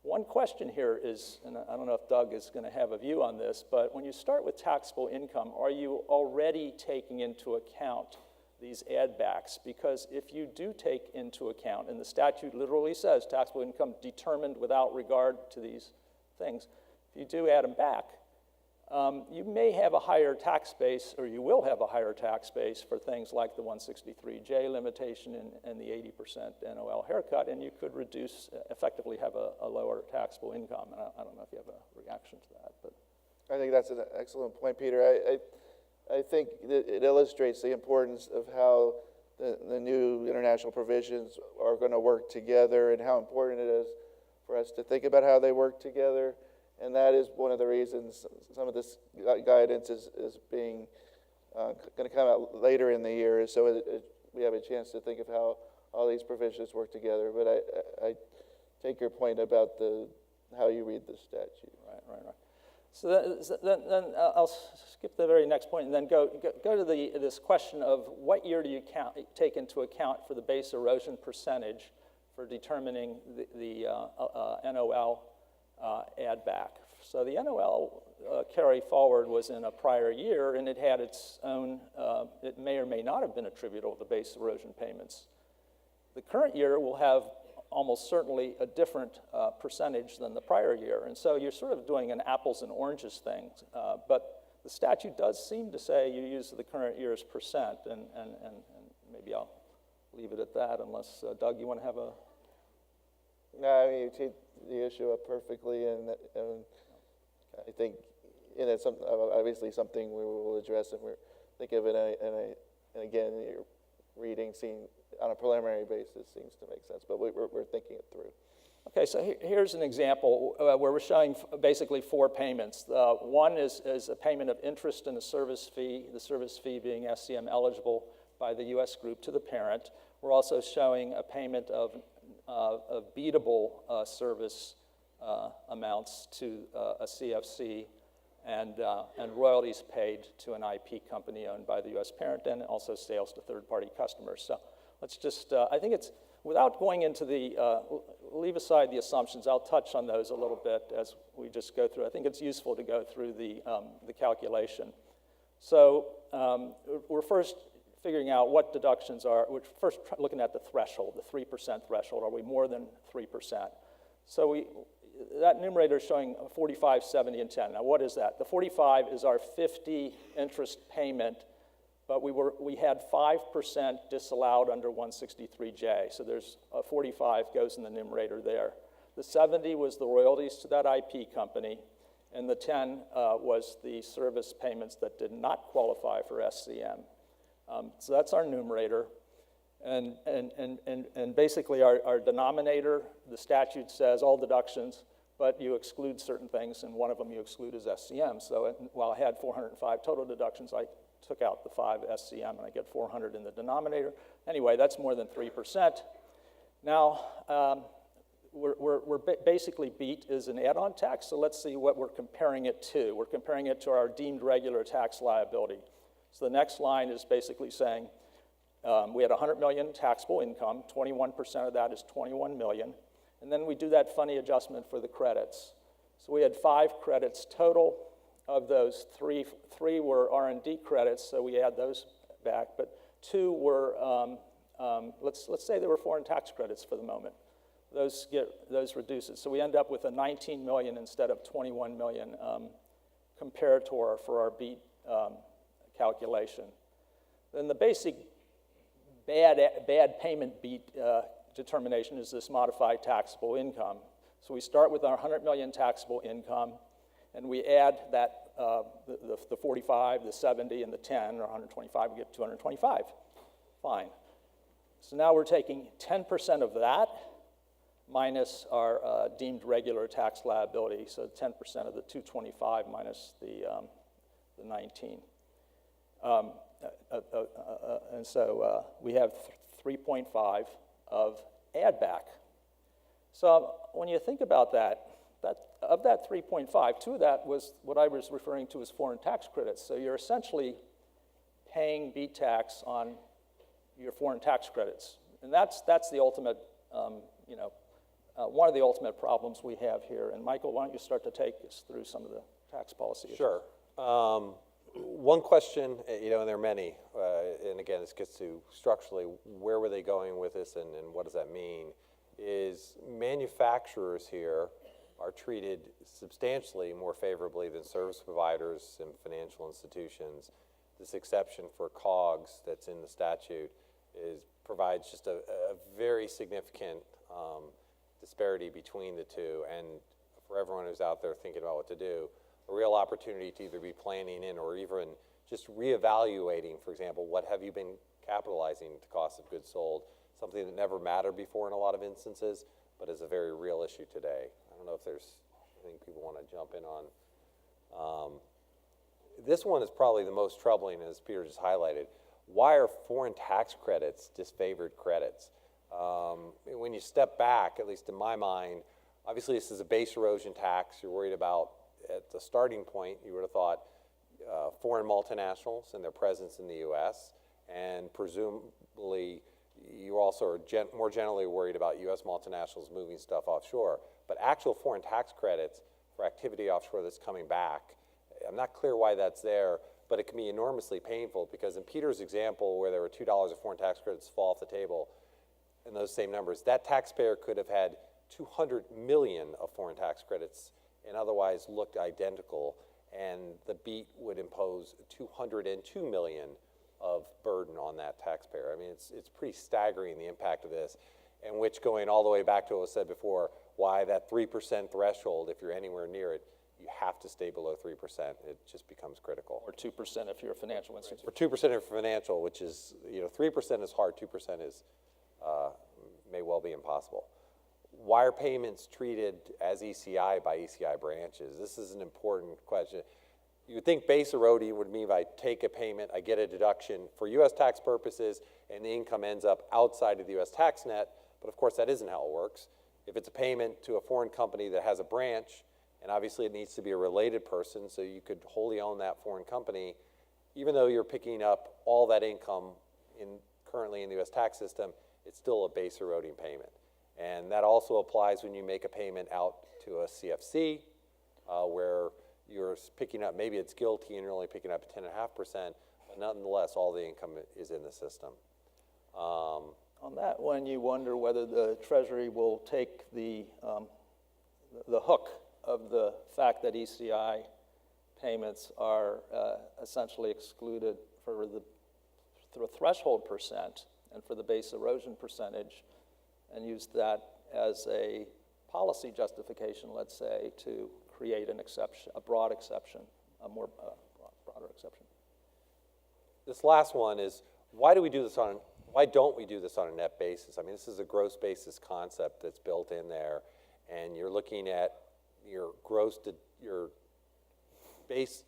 One question here is, and I don't know if Doug is going to have a view on this, but when you start with taxable income, are you already taking into account these add backs? Because if you do take into account, and the statute literally says taxable income determined without regard to these things, if you do add them back, you may have a higher tax base, or you will have a higher tax base for things like the 163J limitation and the 80% NOL haircut, and you could effectively have a lower taxable income. And I don't know if you have a reaction to that, but. I think that's an excellent point, Peter. I think that it illustrates the importance of how the new international provisions are going to work together and how important it is for us to think about how they work together. And that is one of the reasons some of this guidance is being going to come out later in the year, so we have a chance to think of how all these provisions work together. But I take your point about how you read the statute. Right. So then I'll skip the very next point and then go to this question of what year do you take into account for the base erosion percentage for determining the NOL add back. So the NOL carry forward was in a prior year, and it had its own, it may or may not have been attributable to base erosion payments. The current year will have almost certainly a different percentage than the prior year. And so you're sort of doing an apples and oranges thing. But the statute does seem to say you use the current year's percent, and maybe I'll leave it at that unless, Doug, you want to have a? No, I mean, you teed the issue up perfectly, and I think, and it's obviously something we will address, and we're thinking of it, and again, your reading, seeing on a preliminary basis seems to make sense, but we're thinking it through. Okay, so here's an example where we're showing basically 4 payments. One is a payment of interest and a service fee, the service fee being SCM eligible by the U.S. group to the parent. We're also showing a payment of beatable service amounts to a CFC and royalties paid to an IP company owned by the U.S. parent, and also sales to third-party customers. So let's just, I think it's, without going into the, leave aside the assumptions, I'll touch on those a little bit as we just go through. I think it's useful to go through the calculation. So we're first figuring out what deductions are. We're first looking at the threshold, the 3% threshold. Are we more than 3%? So that numerator is showing 45, 70, and 10. Now what is that? The 45 is our 50 interest payment, but we had 5% disallowed under 163J. So there's a 45 goes in the numerator there. The 70 was the royalties to that IP company, and the 10 was the service payments that did not qualify for SCM. So that's our numerator. And basically our denominator, the statute says all deductions, but you exclude certain things, and one of them you exclude is SCM. So while I had 405 total deductions, I took out the 5 SCM, and I get 400 in the denominator. Anyway, that's more than 3%. Now, we're basically BEAT is an add-on tax, so let's see what we're comparing it to. We're comparing it to our deemed regular tax liability. So the next line is basically saying we had 100 million taxable income, 21% of that is 21 million, and then we do that funny adjustment for the credits. So we had 5 credits total. Of those, three were R&D credits, so we add those back, but 2 were, let's say they were foreign tax credits for the moment. Those reduce it. So we end up with a 19 million instead of 21 million comparator for our BEAT calculation. Then the basic bad payment BEAT determination is this modified taxable income. So we start with our 100 million taxable income, and we add that, the 45, the 70, and the 10, or 125, we get 225. Fine. So now we're taking 10% of that minus our deemed regular tax liability, so 10% of the 225 minus the 19. And so we have 3.5 of add back. So when you think about that, of that 3.5, 2 of that was what I was referring to as foreign tax credits. So you're essentially paying BEAT tax on your foreign tax credits. And that's the ultimate, one of the ultimate problems we have here. And Michael, why don't you start to take us through some of the tax policy issues? Sure. One question, and there are many, and again, this gets to structurally, where were they going with this and what does that mean, is manufacturers here are treated substantially more favorably than service providers and financial institutions. This exception for COGS that's in the statute provides just a very significant disparity between the two, and for everyone who's out there thinking about what to do, a real opportunity to either be planning in or even just reevaluating, for example, what have you been capitalizing to cost of goods sold, something that never mattered before in a lot of instances, but is a very real issue today. I don't know if there's anything people want to jump in on. This one is probably the most troubling, as Peter just highlighted. Why are foreign tax credits disfavored credits? When you step back, at least in my mind, obviously this is a base erosion tax. You're worried about, at the starting point, you would have thought foreign multinationals and their presence in the U.S., and presumably you also are more generally worried about U.S. multinationals moving stuff offshore. But actual foreign tax credits for activity offshore that's coming back, I'm not clear why that's there, but it can be enormously painful, because in Peter's example where there were $2 of foreign tax credits fall off the table, in those same numbers, that taxpayer could have had 200 million of foreign tax credits and otherwise looked identical, and the BEAT would impose 202 million of burden on that taxpayer. I mean, it's pretty staggering, the impact of this, and which, going all the way back to what was said before, why that 3% threshold, if you're anywhere near it, you have to stay below 3%. It just becomes critical. Or 2% if you're a financial institution. Or 2% if financial, which is, 3% is hard, 2% is, may well be impossible. Why are payments treated as ECI by ECI branches? This is an important question. You would think base eroding would mean if I take a payment, I get a deduction for U.S. tax purposes, and the income ends up outside of the U.S. tax net, but of course that isn't how it works. If it's a payment to a foreign company that has a branch, and obviously it needs to be a related person, so you could wholly own that foreign company, even though you're picking up all that income currently in the U.S. tax system, it's still a base eroding payment. And that also applies when you make a payment out to a CFC, where you're picking up, maybe it's GILTI and you're only picking up 10.5%, but nonetheless, all the income is in the system. On that one, you wonder whether the Treasury will take the hook of the fact that ECI payments are essentially excluded for the threshold percent and for the base erosion percentage, and use that as a policy justification, let's say, to create an exception, a broad exception, a more broader exception. This last one is, why don't we do this on a net basis? I mean, this is a gross basis concept that's built in there, and you're looking at your base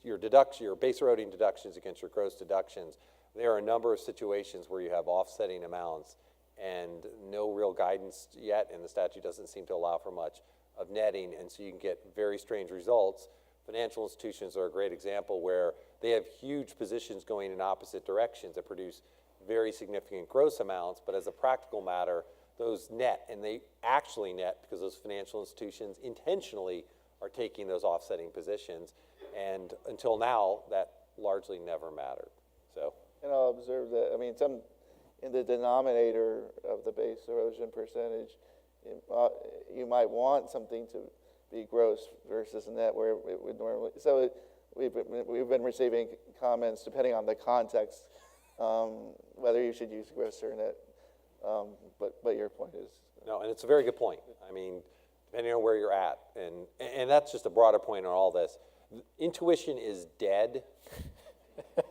eroding deductions against your gross deductions. There are a number of situations where you have offsetting amounts, and no real guidance yet, and the statute doesn't seem to allow for much of netting, and so you can get very strange results. Financial institutions are a great example where they have huge positions going in opposite directions that produce very significant gross amounts, but as a practical matter, those net, and they actually net because those financial institutions intentionally are taking those offsetting positions, and until now, that largely never mattered. So. And I'll observe that, I mean, in the denominator of the base erosion percentage, you might want something to be gross versus net where it would normally. So we've been receiving comments depending on the context, whether you should use gross or net. But your point is. No, and it's a very good point. I mean, depending on where you're at, and that's just a broader point on all this. Intuition is dead.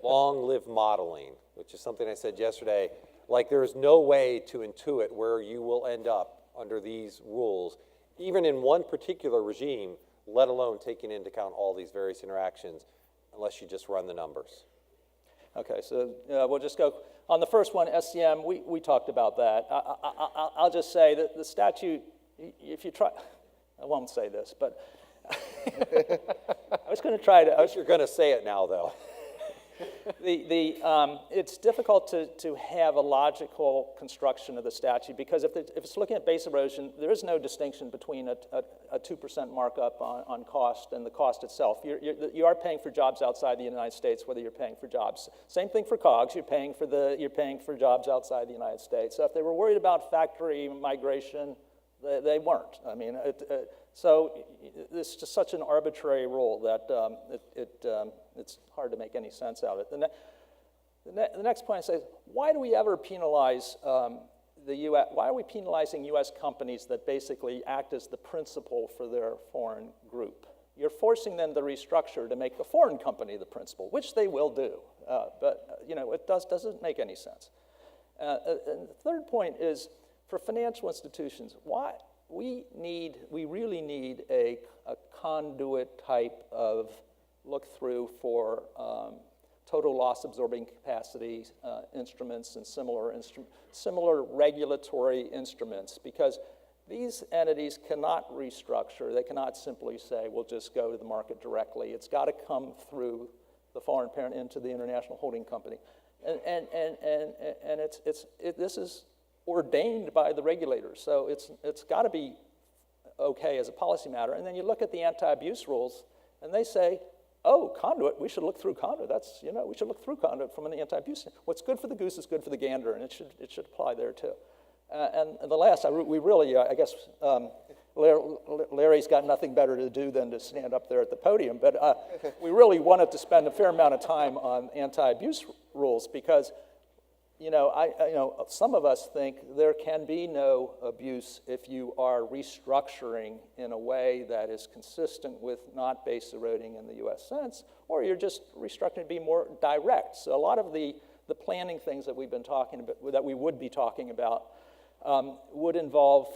Long live modeling, which is something I said yesterday. Like, there is no way to intuit where you will end up under these rules, even in one particular regime, let alone taking into account all these various interactions, unless you just run the numbers. Okay, so we'll just go. On the first one, SCM, we talked about that. I'll just say that the statute, if you try, I won't say this, but I was going to try to. You're going to say it now, though. It's difficult to have a logical construction of the statute because if it's looking at base erosion, there is no distinction between a 2% markup on cost and the cost itself. You are paying for jobs outside the United States, whether you're paying for jobs. Same thing for COGS. You're paying for jobs outside the United States. So if they were worried about factory migration, they weren't. I mean, so it's just such an arbitrary rule that it's hard to make any sense out of it. The next point I say is, why do we ever penalize the U.S.? Why are we penalizing U.S. companies that basically act as the principal for their foreign group? You're forcing them to restructure to make the foreign company the principal, which they will do, but it doesn't make any sense. And the third point is, for financial institutions, why we really need a conduit type of look-through for total loss absorbing capacity instruments and similar regulatory instruments, because these entities cannot restructure. They cannot simply say, we'll just go to the market directly. It's got to come through the foreign parent into the international holding company. And this is ordained by the regulators, so it's got to be okay as a policy matter. And then you look at the anti-abuse rules, and they say, oh, conduit, we should look through conduit. That's, we should look through conduit from an anti-abuse. What's good for the goose is good for the gander, and it should apply there too. And the last, we really, I guess, Larry's got nothing better to do than to stand up there at the podium, but we really wanted to spend a fair amount of time on anti-abuse rules because, some of us think there can be no abuse if you are restructuring in a way that is consistent with not base eroding in the U.S. sense, or you're just restructuring to be more direct. So a lot of the planning things that we've been talking about, that we would be talking about, would involve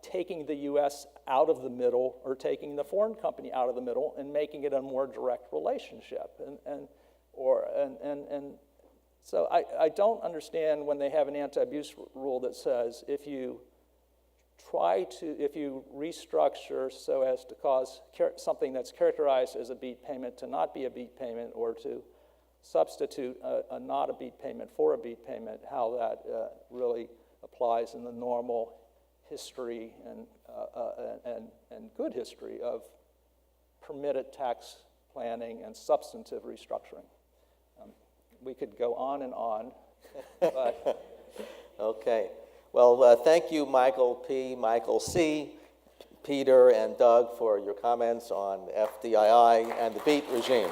taking the U.S. out of the middle or taking the foreign company out of the middle and making it a more direct relationship. So I don't understand when they have an anti-abuse rule that says if you restructure so as to cause something that's characterized as a beat payment to not be a beat payment, or to substitute a not a beat payment for a beat payment, how that really applies in the normal history and good history of permitted tax planning and substantive restructuring. We could go on, but... Okay. Well, thank you, Michael P., Michael C., Peter, and Doug for your comments on FDII and the BEAT regime.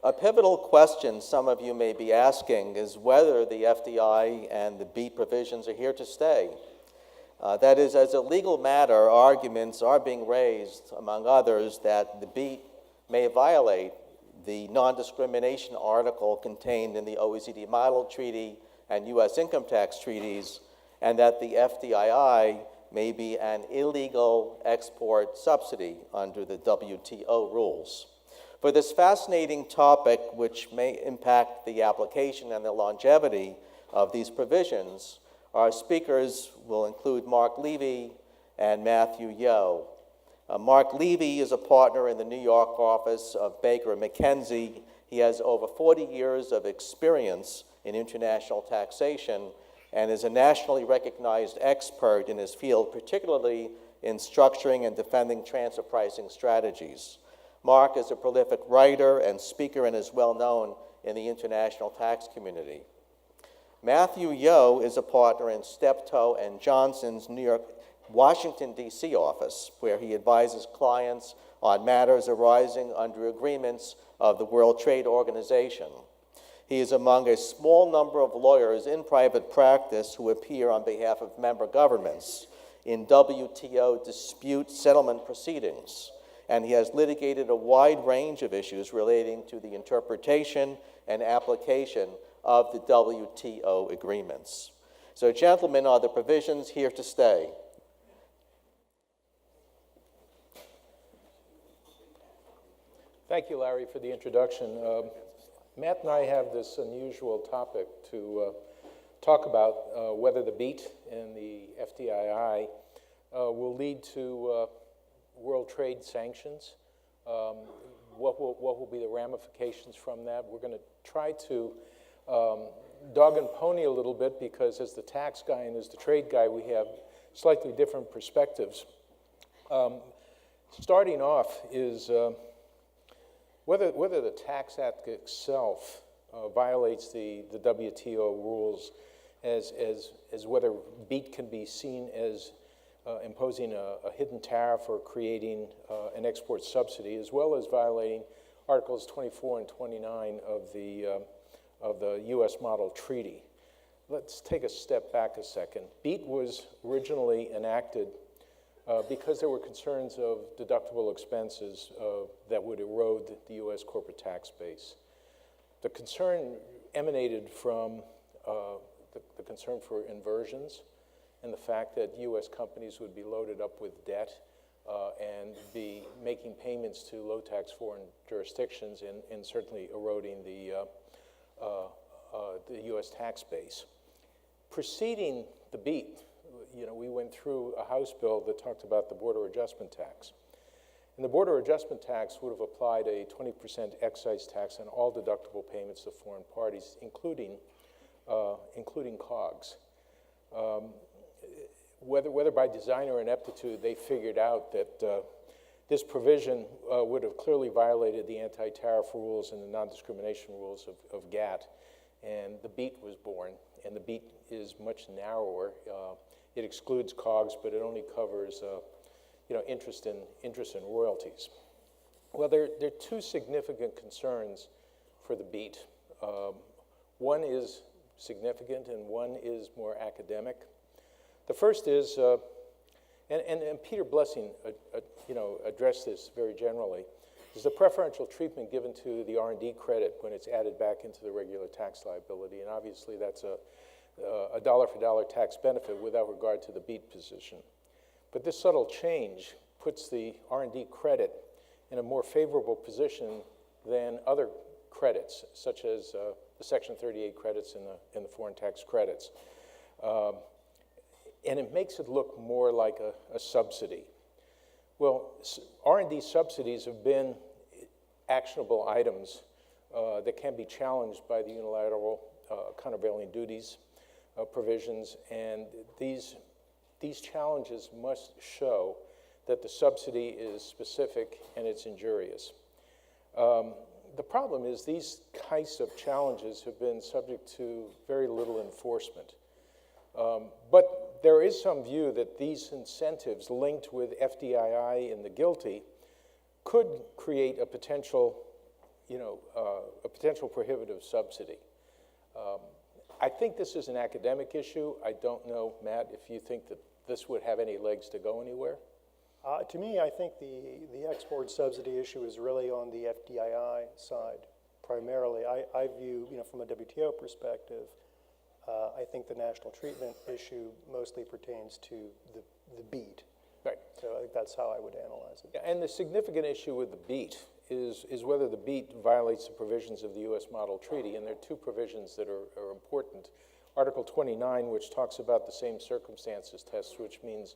A pivotal question some of you may be asking is whether the FDI and the BEAT provisions are here to stay. That is, as a legal matter, arguments are being raised, among others, that the BEAT may violate the non-discrimination article contained in the OECD Model Treaty and U.S. income tax treaties, and that the FDII may be an illegal export subsidy under the WTO rules. For this fascinating topic, which may impact the application and the longevity of these provisions, our speakers will include Mark Levy and Matthew Yo. Mark Levy is a partner in the New York office of Baker McKenzie. He has over 40 years of experience in international taxation and is a nationally recognized expert in his field, particularly in structuring and defending transfer pricing strategies. Mark is a prolific writer and speaker and is well known in the international tax community. Matthew Yo is a partner in Steptoe and Johnson's Washington, D.C. office, where he advises clients on matters arising under agreements of the World Trade Organization. He is among a small number of lawyers in private practice who appear on behalf of member governments in WTO dispute settlement proceedings, and he has litigated a wide range of issues relating to the interpretation and application of the WTO agreements. So, gentlemen, are the provisions here to stay? Thank you, Larry, for the introduction. Matt and I have this unusual topic to talk about whether the BEAT and the FDII will lead to world trade sanctions. What will be the ramifications from that? We're going to try to dog and pony a little bit because as the tax guy and as the trade guy, we have slightly different perspectives. Starting off is whether the Tax Act itself violates the WTO rules as whether BEAT can be seen as imposing a hidden tariff or creating an export subsidy, as well as violating Articles 24 and 29 of the U.S. Model Treaty. Let's take a step back a second. BEAT was originally enacted because there were concerns of deductible expenses that would erode the U.S. corporate tax base. The concern emanated from the concern for inversions and the fact that U.S. companies would be loaded up with debt and be making payments to low-tax foreign jurisdictions and certainly eroding the U.S. tax base. Preceding the BEAT, we went through a House bill that talked about the border adjustment tax. And the border adjustment tax would have applied a 20% excise tax on all deductible payments to foreign parties, including COGS. Whether by design or ineptitude, they figured out that this provision would have clearly violated the anti-tariff rules and the non-discrimination rules of GATT, and the BEAT was born. And the BEAT is much narrower. It excludes COGS, but it only covers interest in royalties. Well, there are two significant concerns for the BEAT. One is significant and one is more academic. The first is, and Peter Blessing addressed this very generally, is the preferential treatment given to the R&D credit when it's added back into the regular tax liability. And obviously that's a dollar-for-dollar tax benefit without regard to the BEAT position. But this subtle change puts the R&D credit in a more favorable position than other credits, such as the Section 38 credits and the foreign tax credits. And it makes it look more like a subsidy. Well, R&D subsidies have been actionable items that can be challenged by the unilateral countervailing duties provisions, and these challenges must show that the subsidy is specific and it's injurious. The problem is these kinds of challenges have been subject to very little enforcement. But there is some view that these incentives linked with FDII and the GILTI could create a potential prohibitive subsidy. I think this is an academic issue. I don't know, Matt, if you think that this would have any legs to go anywhere. To me, I think the export subsidy issue is really on the FDII side, primarily. I view, from a WTO perspective, I think the national treatment issue mostly pertains to the BEAT. Right. So I think that's how I would analyze it. Yeah, and the significant issue with the BEAT is whether the BEAT violates the provisions of the U.S. Model Treaty, and there are two provisions that are important. Article 29, which talks about the same circumstances test, which means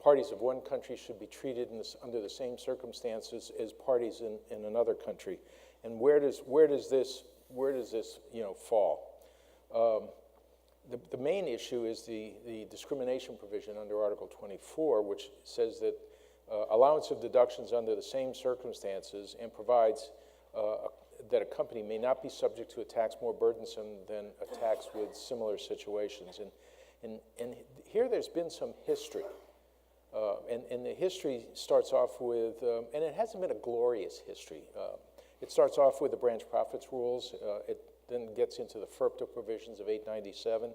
parties of one country should be treated under the same circumstances as parties in another country. And where does this fall? The main issue is the discrimination provision under Article 24, which says that allowance of deductions under the same circumstances and provides that a company may not be subject to a tax more burdensome than a tax with similar situations. And here there's been some history. And the history starts off with, and it hasn't been a glorious history. It starts off with the branch profits rules. It then gets into the FERPTA provisions of 897.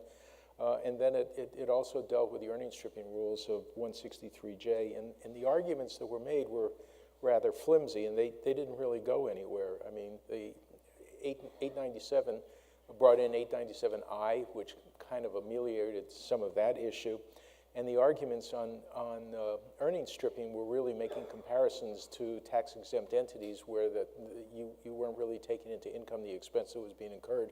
And then it also dealt with the earnings stripping rules of 163J. And the arguments that were made were rather flimsy, and they didn't really go anywhere. I mean, the 897 brought in 897I, which kind of ameliorated some of that issue. And the arguments on earnings stripping were really making comparisons to tax-exempt entities where you weren't really taking into income the expense that was being incurred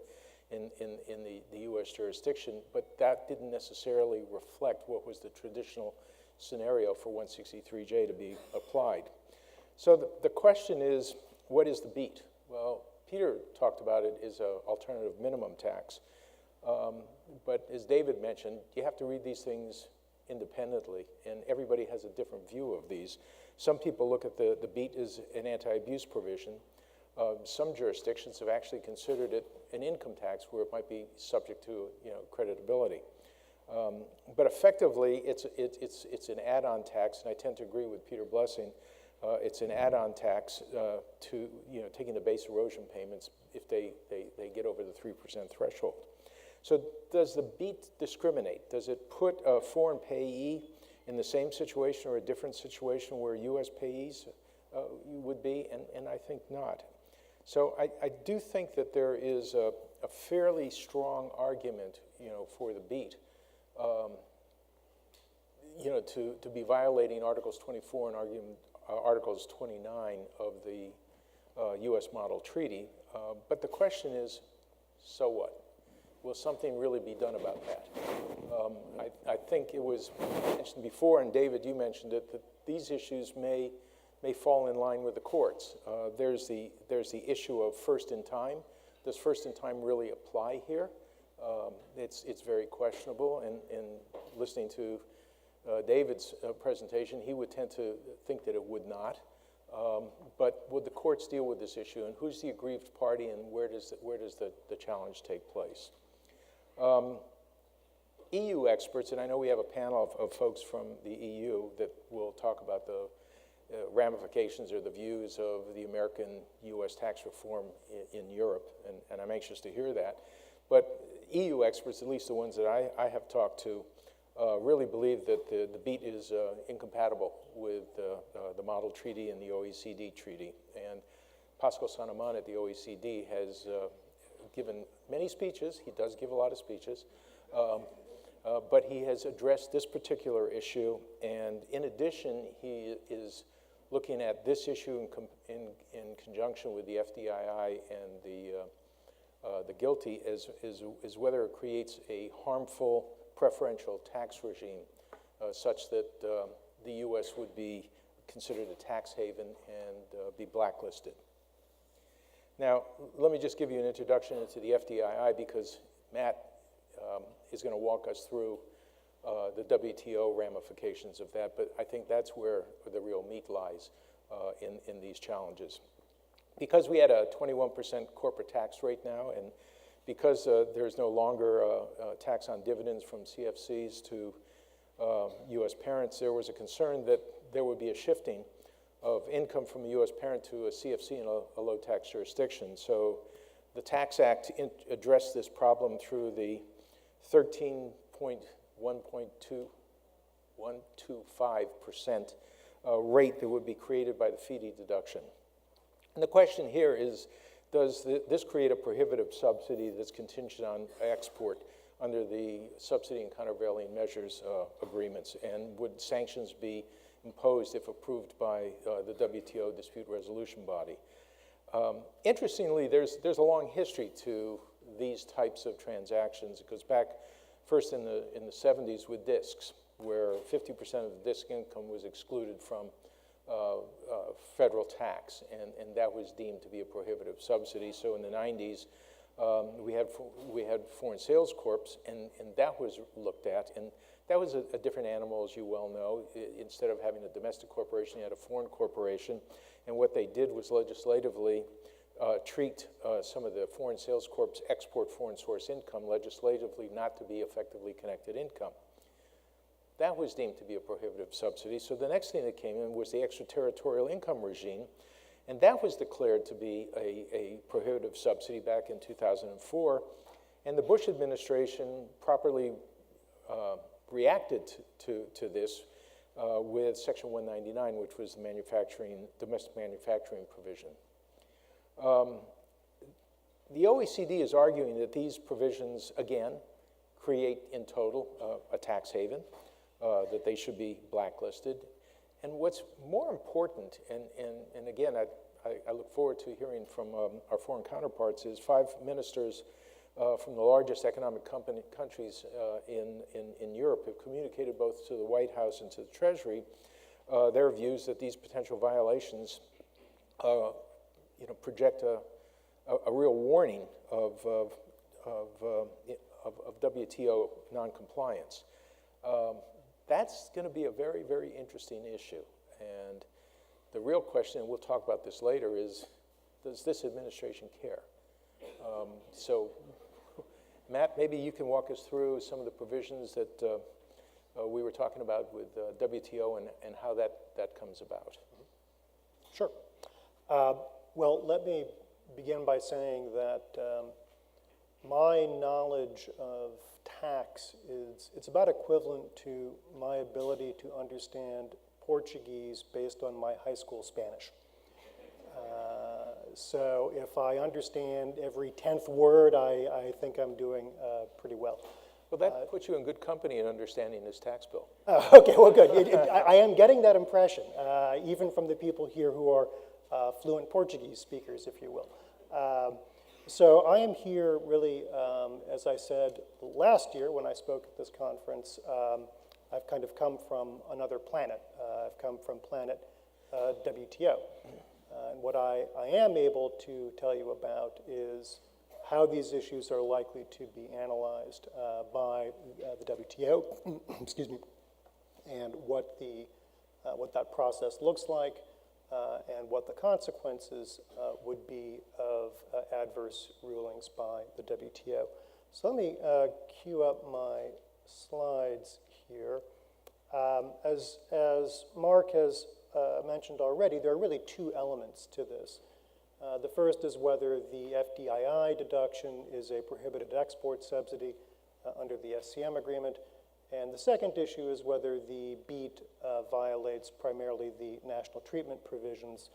in the U.S. jurisdiction, but that didn't necessarily reflect what was the traditional scenario for 163J to be applied. So the question is, what is the BEAT? Well, Peter talked about it as an alternative minimum tax. But as David mentioned, you have to read these things independently, and everybody has a different view of these. Some people look at the BEAT as an anti-abuse provision. Some jurisdictions have actually considered it an income tax where it might be subject to creditability. But effectively, it's an add-on tax, and I tend to agree with Peter Blessing. It's an add-on tax to taking the base erosion payments if they get over the 3% threshold. So does the BEAT discriminate? Does it put a foreign payee in the same situation or a different situation where U.S. payees would be? And I think not. So I do think that there is a fairly strong argument, for the BEAT, to be violating Articles 24 and Articles 29 of the U.S. Model Treaty. But the question is, so what? Will something really be done about that? I think it was mentioned before, and David, you mentioned it, that these issues may fall in line with the courts. There's the issue of first in time. Does first in time really apply here? It's very questionable, and listening to David's presentation, he would tend to think that it would not. But would the courts deal with this issue, and who's the aggrieved party, and where does the challenge take place? EU experts, and I know we have a panel of folks from the EU that will talk about the ramifications or the views of the American-U.S. tax reform in Europe, and I'm anxious to hear that. But EU experts, at least the ones that I have talked to, really believe that the BEAT is incompatible with the model treaty and the OECD treaty. And Pascal Saint-Amand at the OECD has given many speeches. He does give a lot of speeches. But he has addressed this particular issue, and in addition, he is looking at this issue in conjunction with the FDII and the GILTI as whether it creates a harmful preferential tax regime such that the U.S. would be considered a tax haven and be blacklisted. Now, let me just give you an introduction into the FDII because Matt is going to walk us through the WTO ramifications of that, but I think that's where the real meat lies in these challenges. Because we had a 21% corporate tax rate now, and because there's no longer tax on dividends from CFCs to U.S. parents, there was a concern that there would be a shifting of income from a U.S. parent to a CFC in a low tax jurisdiction. So the Tax Act addressed this problem through the 13.125% rate that would be created by the FDII deduction. And the question here is, does this create a prohibitive subsidy that's contingent on export under the subsidy and countervailing measures agreements? And would sanctions be imposed if approved by the WTO dispute resolution body? Interestingly, there's a long history to these types of transactions. It goes back first in the 70s with discs, where 50% of the disc income was excluded from federal tax, and that was deemed to be a prohibitive subsidy. So in the 90s, we had foreign sales corps, and that was looked at, and that was a different animal, as you well know. Instead of having a domestic corporation, you had a foreign corporation, and what they did was legislatively treat some of the foreign sales corps' export foreign source income legislatively not to be effectively connected income. That was deemed to be a prohibitive subsidy. So the next thing that came in was the extraterritorial income regime, and that was declared to be a prohibitive subsidy back in 2004. And the Bush administration properly reacted to this with Section 199, which was the domestic manufacturing provision. The OECD is arguing that these provisions, again, create in total a tax haven, that they should be blacklisted. And what's more important, and again, I look forward to hearing from our foreign counterparts, is 5 ministers from the largest economic countries in Europe have communicated both to the White House and to the Treasury their views that these potential violations project a real warning of WTO noncompliance. That's going to be a very, very interesting issue. And the real question, and we'll talk about this later, is does this administration care? So, Matt, maybe you can walk us through some of the provisions that we were talking about with WTO and how that comes about. Sure. Well, let me begin by saying that my knowledge of tax it's about equivalent to my ability to understand Portuguese based on my high school Spanish. So if I understand every 10th word, I think I'm doing pretty well. Well, that puts you in good company in understanding this tax bill. Okay, well, good. I am getting that impression, even from the people here who are fluent Portuguese speakers, if you will. So I am here really, as I said last year when I spoke at this conference, I've kind of come from another planet. I've come from planet WTO. And what I am able to tell you about is how these issues are likely to be analyzed by the WTO, excuse me, and what that process looks like, and what the consequences would be of adverse rulings by the WTO. So let me cue up my slides here. As Mark has mentioned already, there are really two elements to this. The first is whether the FDII deduction is a prohibited export subsidy under the SCM agreement. And the second issue is whether the BEAT violates primarily the national treatment provisions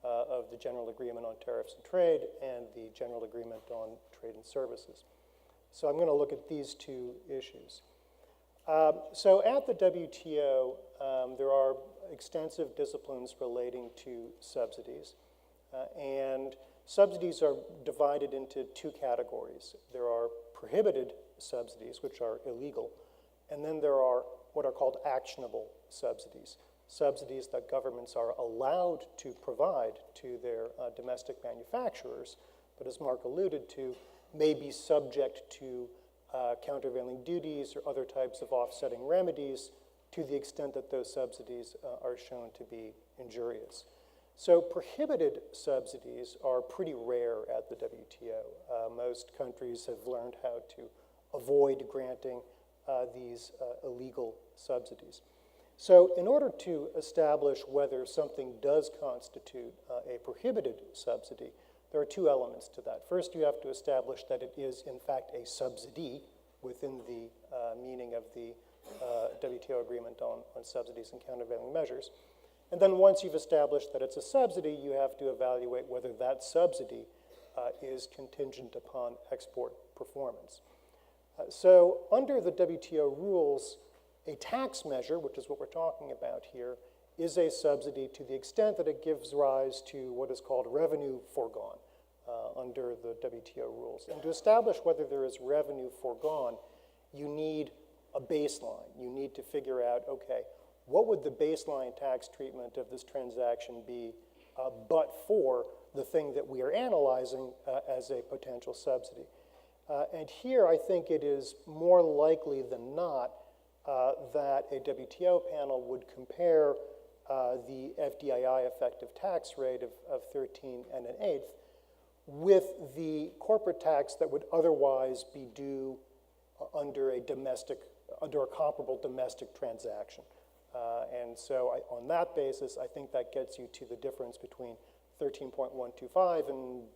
of the General Agreement on Tariffs and Trade and the General Agreement on Trade and Services. So I'm going to look at these two issues. So at the WTO, there are extensive disciplines relating to subsidies. And subsidies are divided into two categories. There are prohibited subsidies, which are illegal, and then there are what are called actionable subsidies, subsidies that governments are allowed to provide to their domestic manufacturers, but as Mark alluded to, may be subject to countervailing duties or other types of offsetting remedies to the extent that those subsidies are shown to be injurious. So prohibited subsidies are pretty rare at the WTO. Most countries have learned how to avoid granting these illegal subsidies. So in order to establish whether something does constitute a prohibited subsidy, there are two elements to that. First, you have to establish that it is, in fact, a subsidy within the meaning of the WTO agreement on subsidies and countervailing measures. And then once you've established that it's a subsidy, you have to evaluate whether that subsidy is contingent upon export performance. So under the WTO rules, a tax measure, which is what we're talking about here, is a subsidy to the extent that it gives rise to what is called revenue foregone under the WTO rules. And to establish whether there is revenue foregone, you need a baseline. You need to figure out, okay, what would the baseline tax treatment of this transaction be but for the thing that we are analyzing as a potential subsidy? And here I think it is more likely than not that a WTO panel would compare the FDII effective tax rate of 13 1/8 with the corporate tax that would otherwise be due under a comparable domestic transaction. And so on that basis, I think that gets you to the difference between 13.125 and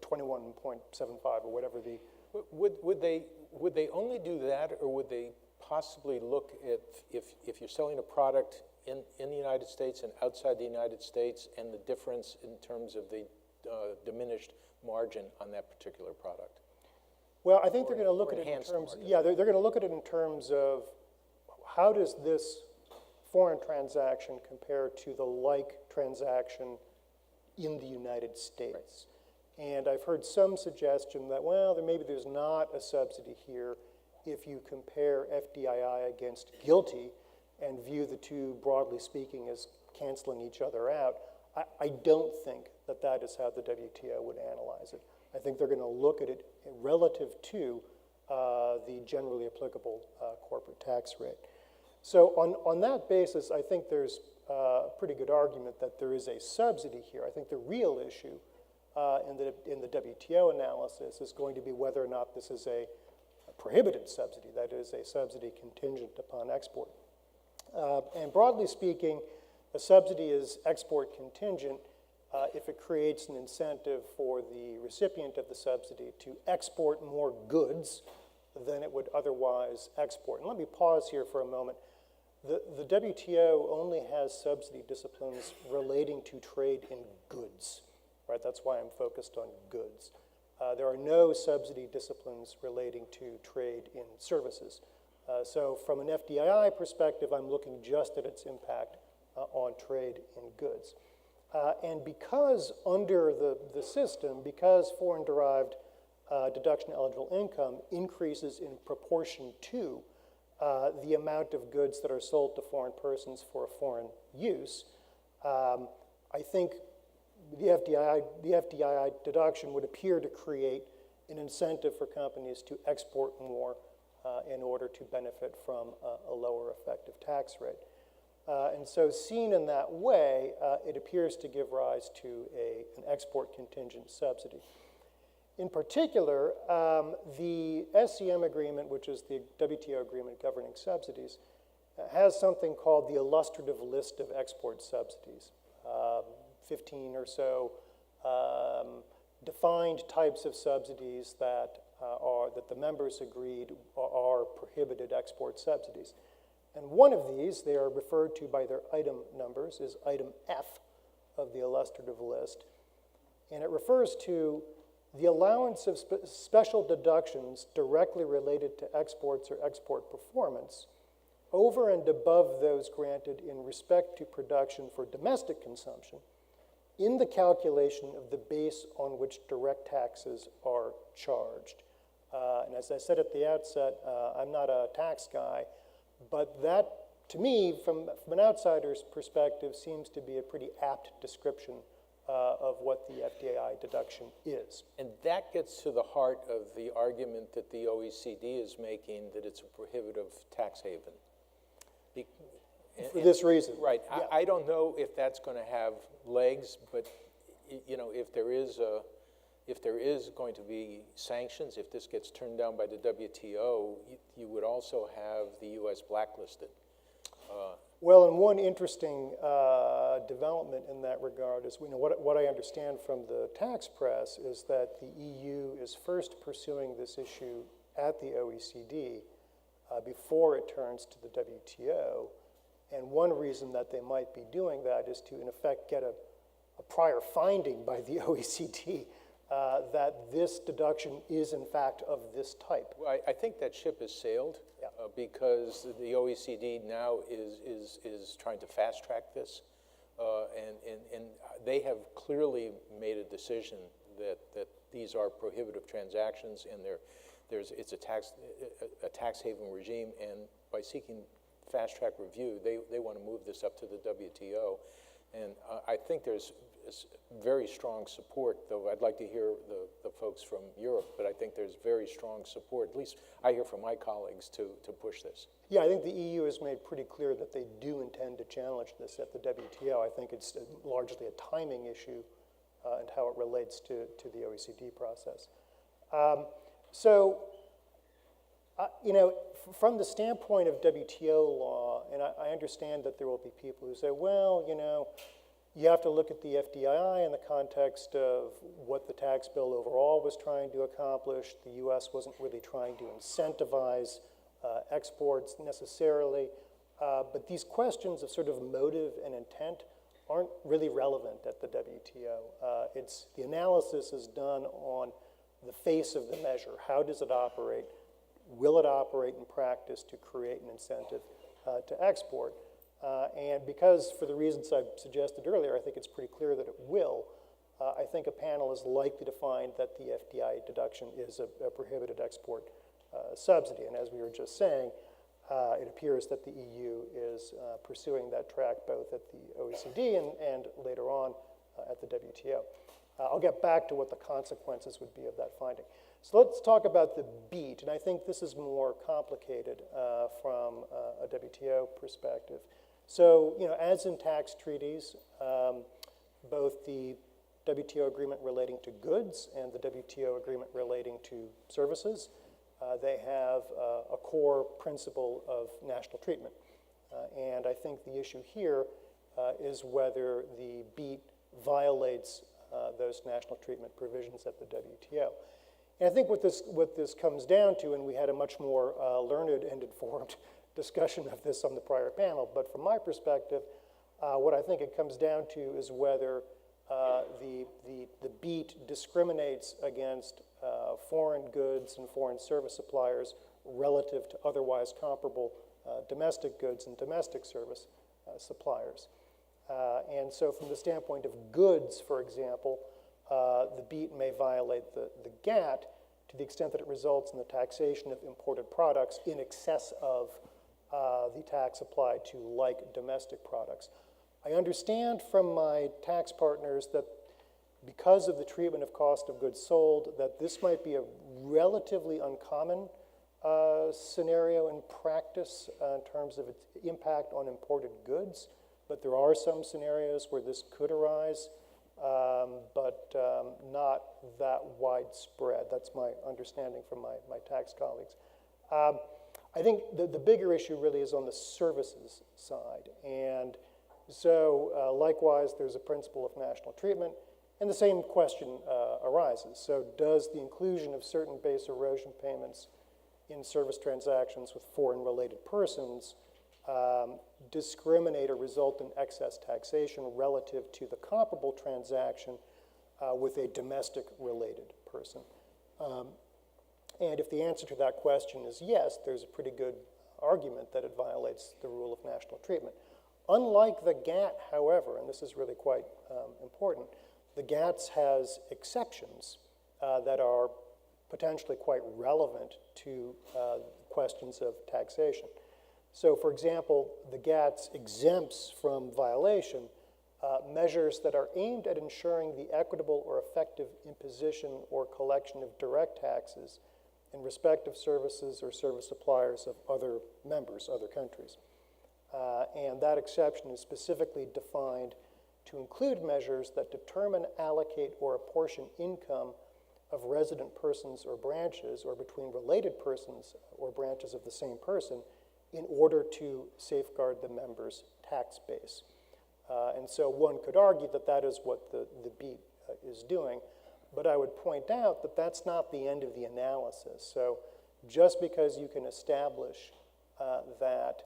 21.75 or whatever the... Would they only do that, or would they possibly look at if you're selling a product in the United States and outside the United States, and the difference in terms of the diminished margin on that particular product? Well, I think they're going to look at it in terms... Yeah, they're going to look at it in terms of how does this foreign transaction compare to the like transaction in the United States. Right. And I've heard some suggestion that, well, maybe there's not a subsidy here if you compare FDII against GILTI and view the two, broadly speaking, as canceling each other out. I don't think that that is how the WTO would analyze it. I think they're going to look at it relative to the generally applicable corporate tax rate. So on that basis, I think there's a pretty good argument that there is a subsidy here. I think the real issue in the WTO analysis is going to be whether or not this is a prohibited subsidy, that is, a subsidy contingent upon export. And broadly speaking, a subsidy is export contingent if it creates an incentive for the recipient of the subsidy to export more goods than it would otherwise export. And let me pause here for a moment. The WTO only has subsidy disciplines relating to trade in goods, right? That's why I'm focused on goods. There are no subsidy disciplines relating to trade in services. So from an FDII perspective, I'm looking just at its impact on trade in goods. And because under the system, because foreign-derived deduction-eligible income increases in proportion to the amount of goods that are sold to foreign persons for a foreign use, I think the FDII deduction would appear to create an incentive for companies to export more in order to benefit from a lower effective tax rate. And so seen in that way, it appears to give rise to an export contingent subsidy. In particular, the SCM agreement, which is the WTO agreement governing subsidies, has something called the illustrative list of export subsidies, 15 or so defined types of subsidies that the members agreed are prohibited export subsidies. And one of these, they are referred to by their item numbers, is item F of the illustrative list. And it refers to the allowance of special deductions directly related to exports or export performance over and above those granted in respect to production for domestic consumption in the calculation of the base on which direct taxes are charged. And as I said at the outset, I'm not a tax guy, but that, to me, from an outsider's perspective, seems to be a pretty apt description of what the FDII deduction is. And that gets to the heart of the argument that the OECD is making, that it's a prohibitive tax haven. For this reason. Right. Yeah. I don't know if that's going to have legs, but if there is going to be sanctions, if this gets turned down by the WTO, you would also have the U.S. blacklisted. Well, and one interesting development in that regard is, what I understand from the tax press is that the EU is first pursuing this issue at the OECD before it turns to the WTO. And one reason that they might be doing that is to, in effect, get a prior finding by the OECD that this deduction is, in fact, of this type. Well, I think that ship has sailed. Yeah. Because the OECD now is trying to fast track this, and they have clearly made a decision that these are prohibitive transactions, and it's a tax haven regime, and by seeking fast track review, they want to move this up to the WTO, and I think there's very strong support, though I'd like to hear the folks from Europe, but I think there's very strong support, at least I hear from my colleagues, to push this. Yeah, I think the EU has made pretty clear that they do intend to challenge this at the WTO. I think it's largely a timing issue and how it relates to the OECD process. From the standpoint of WTO law, and I understand that there will be people who say, well, you have to look at the FDII in the context of what the tax bill overall was trying to accomplish. The U.S. wasn't really trying to incentivize exports necessarily. But these questions of sort of motive and intent aren't really relevant at the WTO. The analysis is done on the face of the measure. How does it operate? Will it operate in practice to create an incentive to export? And because, for the reasons I suggested earlier, I think it's pretty clear that it will, I think a panel is likely to find that the FDII deduction is a prohibited export subsidy. And as we were just saying, it appears that the EU is pursuing that track both at the OECD and later on at the WTO. I'll get back to what the consequences would be of that finding. So let's talk about the BEAT, and I think this is more complicated from a WTO perspective. So, as in tax treaties, both the WTO agreement relating to goods and the WTO agreement relating to services, they have a core principle of national treatment. And I think the issue here is whether the BEAT violates those national treatment provisions at the WTO. And I think what this comes down to, and we had a much more learned and informed discussion of this on the prior panel, but from my perspective, what I think it comes down to is whether the BEAT discriminates against foreign goods and foreign service suppliers relative to otherwise comparable domestic goods and domestic service suppliers. And so from the standpoint of goods, for example, the BEAT may violate the GATT to the extent that it results in the taxation of imported products in excess of the tax applied to like domestic products. I understand from my tax partners that because of the treatment of cost of goods sold, that this might be a relatively uncommon scenario in practice in terms of its impact on imported goods, but there are some scenarios where this could arise, but not that widespread. That's my understanding from my tax colleagues. I think the bigger issue really is on the services side. And so likewise, there's a principle of national treatment, and the same question arises. So does the inclusion of certain base erosion payments in service transactions with foreign related persons discriminate or result in excess taxation relative to the comparable transaction with a domestic related person? And if the answer to that question is yes, there's a pretty good argument that it violates the rule of national treatment. Unlike the GATT, however, and this is really quite important, the GATS has exceptions that are potentially quite relevant to questions of taxation. So, for example, the GATS exempts from violation measures that are aimed at ensuring the equitable or effective imposition or collection of direct taxes in respect of services or service suppliers of other members, other countries. And that exception is specifically defined to include measures that determine, allocate, or apportion income of resident persons or branches or between related persons or branches of the same person in order to safeguard the member's tax base. And so one could argue that that is what the BEAT is doing, but I would point out that that's not the end of the analysis. So just because you can establish that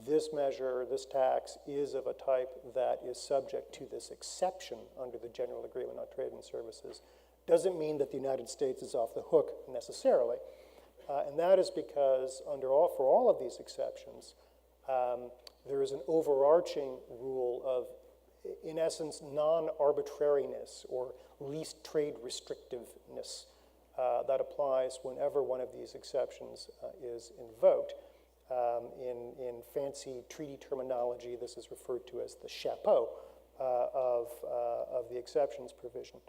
this measure, this tax, is of a type that is subject to this exception under the General Agreement on Trade and Services, doesn't mean that the United States is off the hook necessarily. And that is because for all of these exceptions, there is an overarching rule of, in essence, non-arbitrariness or least trade restrictiveness that applies whenever one of these exceptions is invoked. In fancy treaty terminology, this is referred to as the chapeau of the exceptions provision.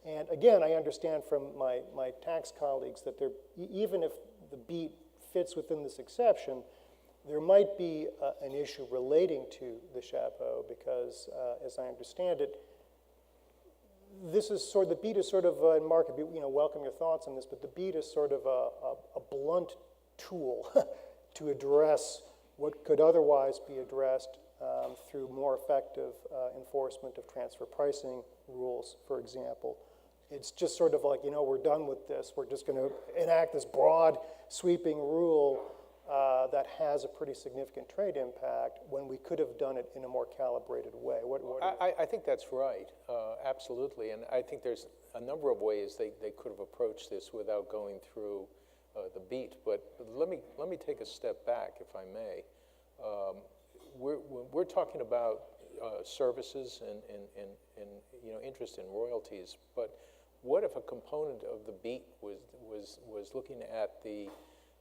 And again, I understand from my tax colleagues that even if the BEAT fits within this exception, there might be an issue relating to the chapeau because, as I understand it, the BEAT is sort of, and Mark, welcome your thoughts on this, but the BEAT is sort of a blunt tool to address what could otherwise be addressed through more effective enforcement of transfer pricing rules, for example. It's just sort of like, we're done with this. We're just going to enact this broad, sweeping rule that has a pretty significant trade impact when we could have done it in a more calibrated way. I think that's right, absolutely. And I think there's a number of ways they could have approached this without going through the BEAT. But let me take a step back, if I may. We're talking about services and interest in royalties, but what if a component of the BEAT was looking at the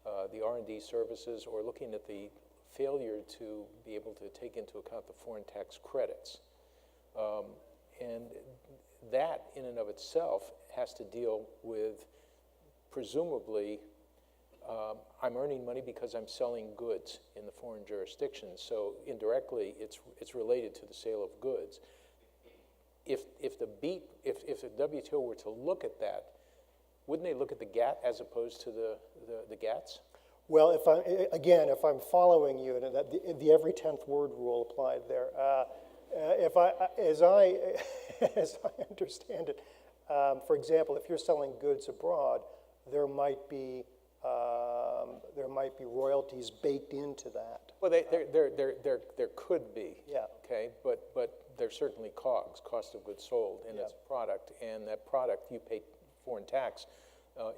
R&D services or looking at the failure to be able to take into account the foreign tax credits? And that in and of itself has to deal with, presumably, I'm earning money because I'm selling goods in the foreign jurisdiction. So indirectly, it's related to the sale of goods. If the WTO were to look at that, wouldn't they look at the GATT as opposed to the GATS? Well, if I'm following you, and the every 10th word rule applied there, as I understand it, for example, if you're selling goods abroad, there might be royalties baked into that. Well, there could be. Yeah. Okay, but there's certainly COGS, cost of goods sold, in its product, and that product you pay foreign tax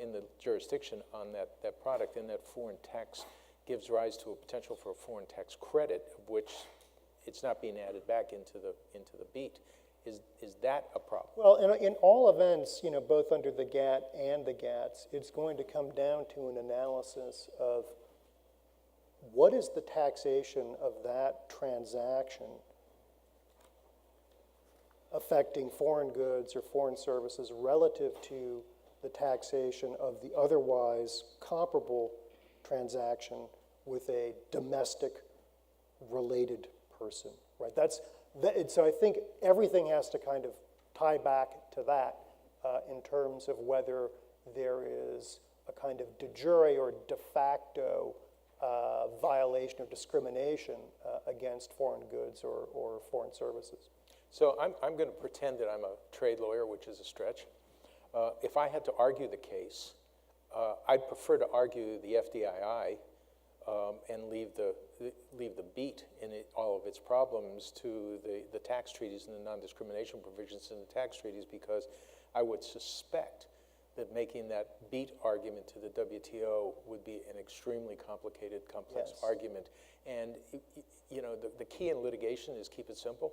in the jurisdiction on that product, and that foreign tax gives rise to a potential for a foreign tax credit, of which it's not being added back into the BEAT. Is that a problem? Well, in all events, both under the GATT and the GATS, it's going to come down to an analysis of what is the taxation of that transaction affecting foreign goods or foreign services relative to the taxation of the otherwise comparable transaction with a domestic related person, right? So I think everything has to kind of tie back to that in terms of whether there is a kind of de jure or de facto violation or discrimination against foreign goods or foreign services. So I'm going to pretend that I'm a trade lawyer, which is a stretch. If I had to argue the case, I'd prefer to argue the FDII and leave the beat in all of its problems to the tax treaties and the non-discrimination provisions in the tax treaties, because I would suspect that making that beat argument to the WTO would be an extremely complicated, complex Yes. argument. And you know, the key in litigation is keep it simple.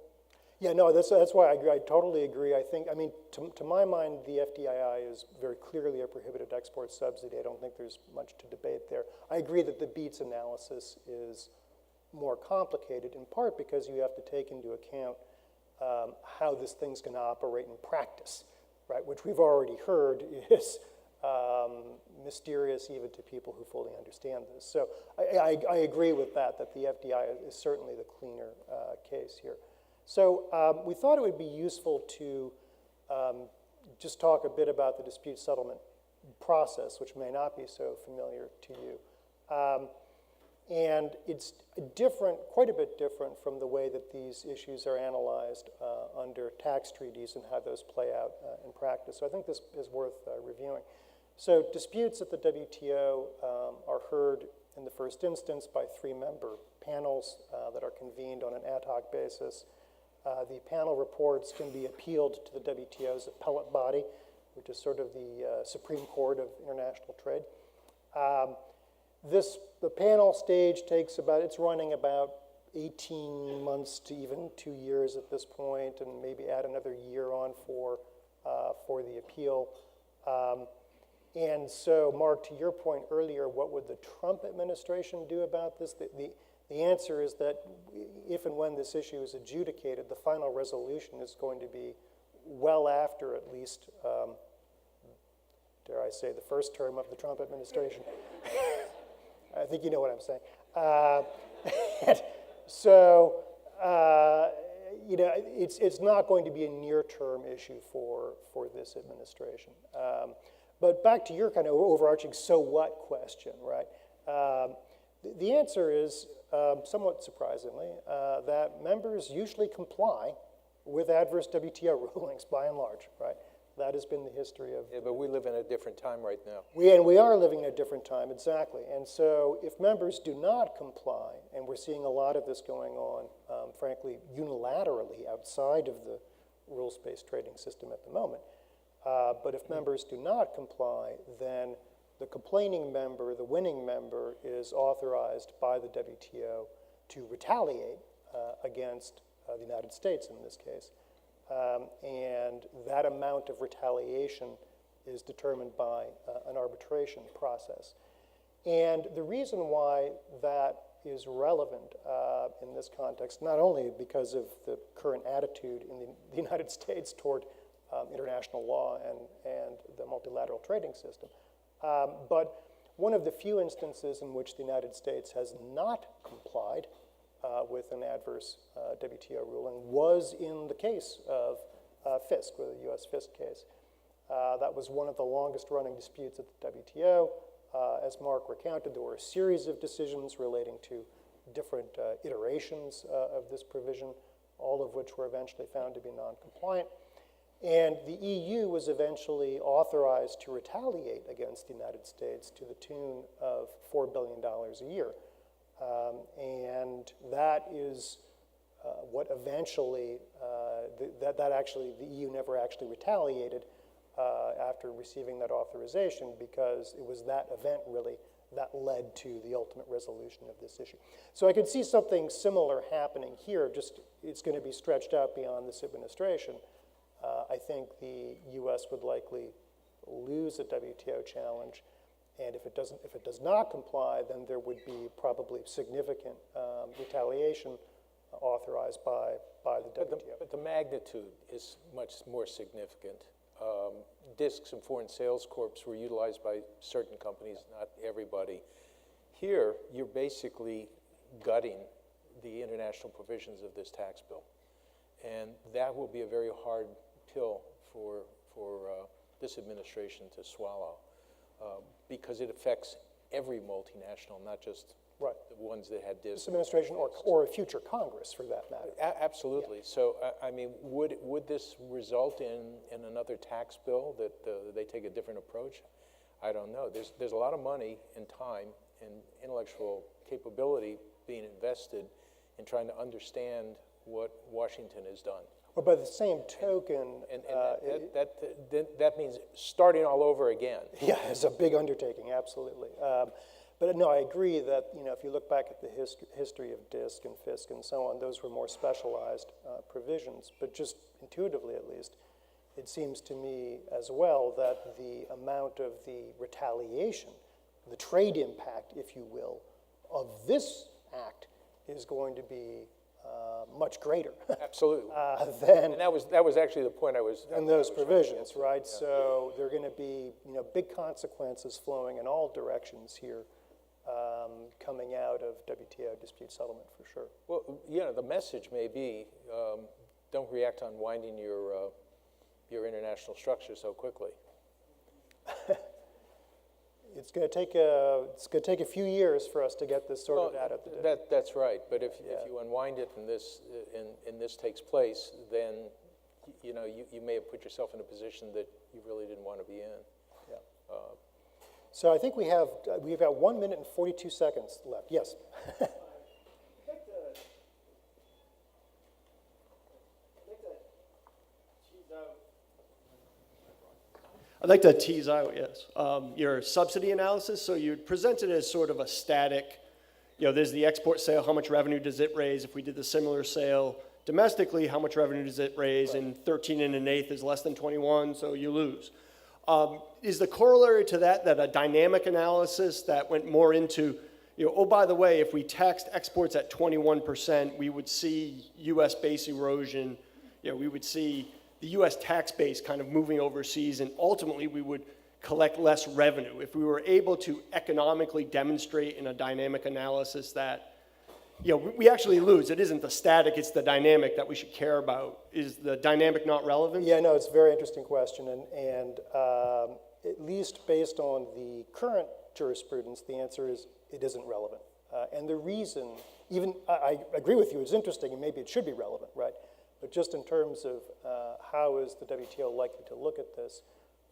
Yeah, no, that's why I agree. I totally agree. I think, I mean, to my mind, the FDII is very clearly a prohibited export subsidy. I don't think there's much to debate there. I agree that the BEATS analysis is more complicated, in part because you have to take into account how this thing's going to operate in practice, right? Which we've already heard is mysterious even to people who fully understand this. So I agree with that the FDII is certainly the cleaner case here. So we thought it would be useful to just talk a bit about the dispute settlement process, which may not be so familiar to you. And it's different, quite a bit different from the way that these issues are analyzed under tax treaties and how those play out in practice. So I think this is worth reviewing. So disputes at the WTO are heard in the first instance by 3-member panels that are convened on an ad hoc basis. The panel reports can be appealed to the WTO's appellate body, which is sort of the Supreme Court of international trade. The panel stage takes it's running about 18 months to even 2 years at this point, and maybe add another year on for the appeal. And so, Mark, to your point earlier, what would the Trump administration do about this? The answer is that if and when this issue is adjudicated, the final resolution is going to be well after at least, dare I say, the first term of the Trump administration. I think you know what I'm saying. So, you know, it's not going to be a near-term issue for this administration. But back to your kind of overarching so what question, right? The answer is, somewhat surprisingly, that members usually comply with adverse WTO rulings by and large, right? That has been the history of... Yeah, but we live in a different time right now. We are living in a different time, exactly. And so if members do not comply, and we're seeing a lot of this going on, frankly, unilaterally outside of the rules-based trading system at the moment, but if members do not comply, then the complaining member, the winning member, is authorized by the WTO to retaliate against the United States in this case. And that amount of retaliation is determined by an arbitration process. And the reason why that is relevant in this context, not only because of the current attitude in the United States toward international law and the multilateral trading system, but one of the few instances in which the United States has not complied with an adverse WTO ruling was in the case of Fisk, with the US Fisk case. That was one of the longest running disputes at the WTO. As Mark recounted, there were a series of decisions relating to different iterations of this provision, all of which were eventually found to be non-compliant. And the EU was eventually authorized to retaliate against the United States to the tune of $4 billion a year. And that is what eventually, the EU never actually retaliated after receiving that authorization, because it was that event really that led to the ultimate resolution of this issue. So I could see something similar happening here, just it's going to be stretched out beyond this administration. I think the U.S. would likely lose a WTO challenge, and if it does not comply, then there would be probably significant retaliation authorized by the WTO. But the magnitude is much more significant. Discs and foreign sales corps were utilized by certain companies, not everybody. Here, you're basically gutting the international provisions of this tax bill. And that will be a very hard pill for this administration to swallow because it affects every multinational, not just Right. the ones that had This this. administration or a future Congress, for that matter. Absolutely. So, I mean, would this result in another tax bill that they take a different approach? I don't know. There's a lot of money and time and intellectual capability being invested in trying to understand what Washington has done. But by the same token, And that means starting all over again. yeah, it's a big undertaking, absolutely. But no, I agree that, if you look back at the history of DISC and FISC and so on, those were more specialized provisions. But just intuitively, at least, it seems to me as well that the amount of the retaliation, the trade impact, if you will, of this act is going to be much greater Absolutely. than And that was actually the point I was. and those provisions, right? So there are going to be, big consequences flowing in all directions here, coming out of WTO dispute settlement for sure. Well, the message may be, don't react to unwinding your international structure so quickly. It's going to take a few years for us to get this sorted out at the day. That's right. But if you unwind it and this takes place, then you may have put yourself in a position that you really didn't want to be in. Yeah. So I think we've got 1 minute and 42 seconds left. Yes. I'd like to tease out, yes, your subsidy analysis. So you presented it as sort of a static, there's the export sale, how much revenue does it raise? If we did the similar sale domestically, how much revenue does it raise? And 13 1/8 is less than 21, so you lose. Is the corollary to that a dynamic analysis that went more into, oh, by the way, if we taxed exports at 21%, we would see U.S. base erosion, we would see the U.S. tax base kind of moving overseas, and ultimately we would collect less revenue. If we were able to economically demonstrate in a dynamic analysis that, we actually lose. It isn't the static, it's the dynamic that we should care about. Is the dynamic not relevant? Yeah, no, it's a very interesting question, and at least based on the current jurisprudence, the answer is it isn't relevant. And the reason, I agree with you, it's interesting, and maybe it should be relevant, right? But just in terms of how is the WTO likely to look at this,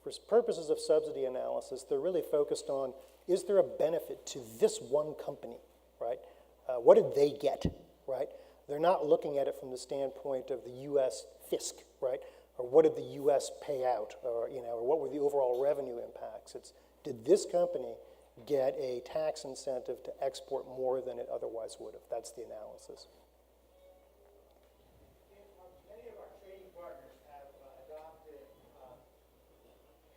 for purposes of subsidy analysis, they're really focused on, is there a benefit to this one company, right? What did they get, right? They're not looking at it from the standpoint of the U.S. fisc, right? Or what did the U.S. pay out, or what were the overall revenue impacts? It's, did this company get a tax incentive to export more than it otherwise would have? That's the analysis. Many of our trading partners have adopted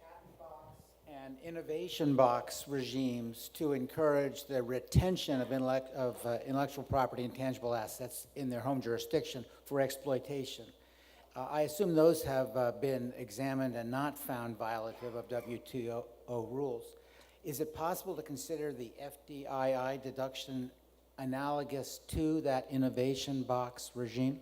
patent box and innovation box regimes to encourage the retention of intellectual property and tangible assets in their home jurisdiction for exploitation. I assume those have been examined and not found violative of WTO rules. Is it possible to consider the FDII deduction analogous to that innovation box regime?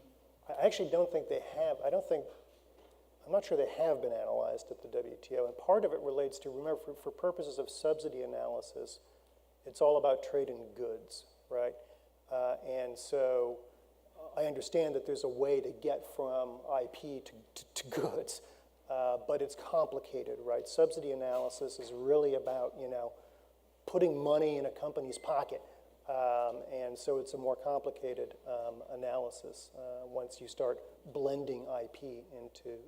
I actually don't think they have. I'm not sure they have been analyzed at the WTO, and part of it relates to, remember, for purposes of subsidy analysis, it's all about trade in goods, right? And so I understand that there's a way to get from IP to goods, but it's complicated, right? Subsidy analysis is really about, putting money in a company's pocket. And so it's a more complicated analysis once you start blending IP into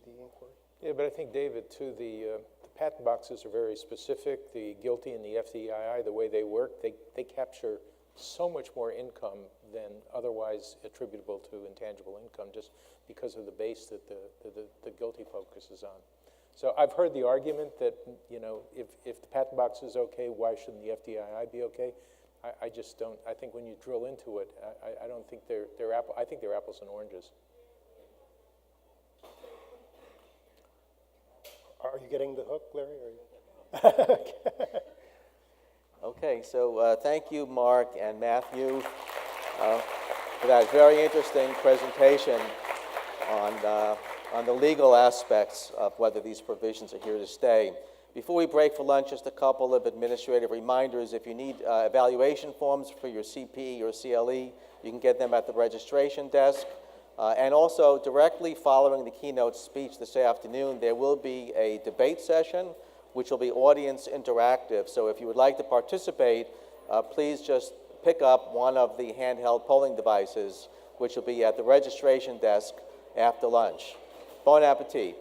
the inquiry. Yeah, but I think, David, too, the patent boxes are very specific. The GILTI and the FDII, the way they work, they capture so much more income than otherwise attributable to intangible income just because of the base that the GILTI focuses on. So I've heard the argument that, if the patent box is okay, why shouldn't the FDII be okay? I just don't. I think when you drill into it, I don't think they're I think they're apples and oranges. Are you getting the hook, Larry? Or are you? Okay, so thank you, Mark and Matthew, for that very interesting presentation on the legal aspects of whether these provisions are here to stay. Before we break for lunch, just a couple of administrative reminders. If you need evaluation forms for your CP or CLE, you can get them at the registration desk. And also, directly following the keynote speech this afternoon, there will be a debate session, which will be audience interactive. So if you would like to participate, please just pick up one of the handheld polling devices, which will be at the registration desk after lunch. Bon appetit.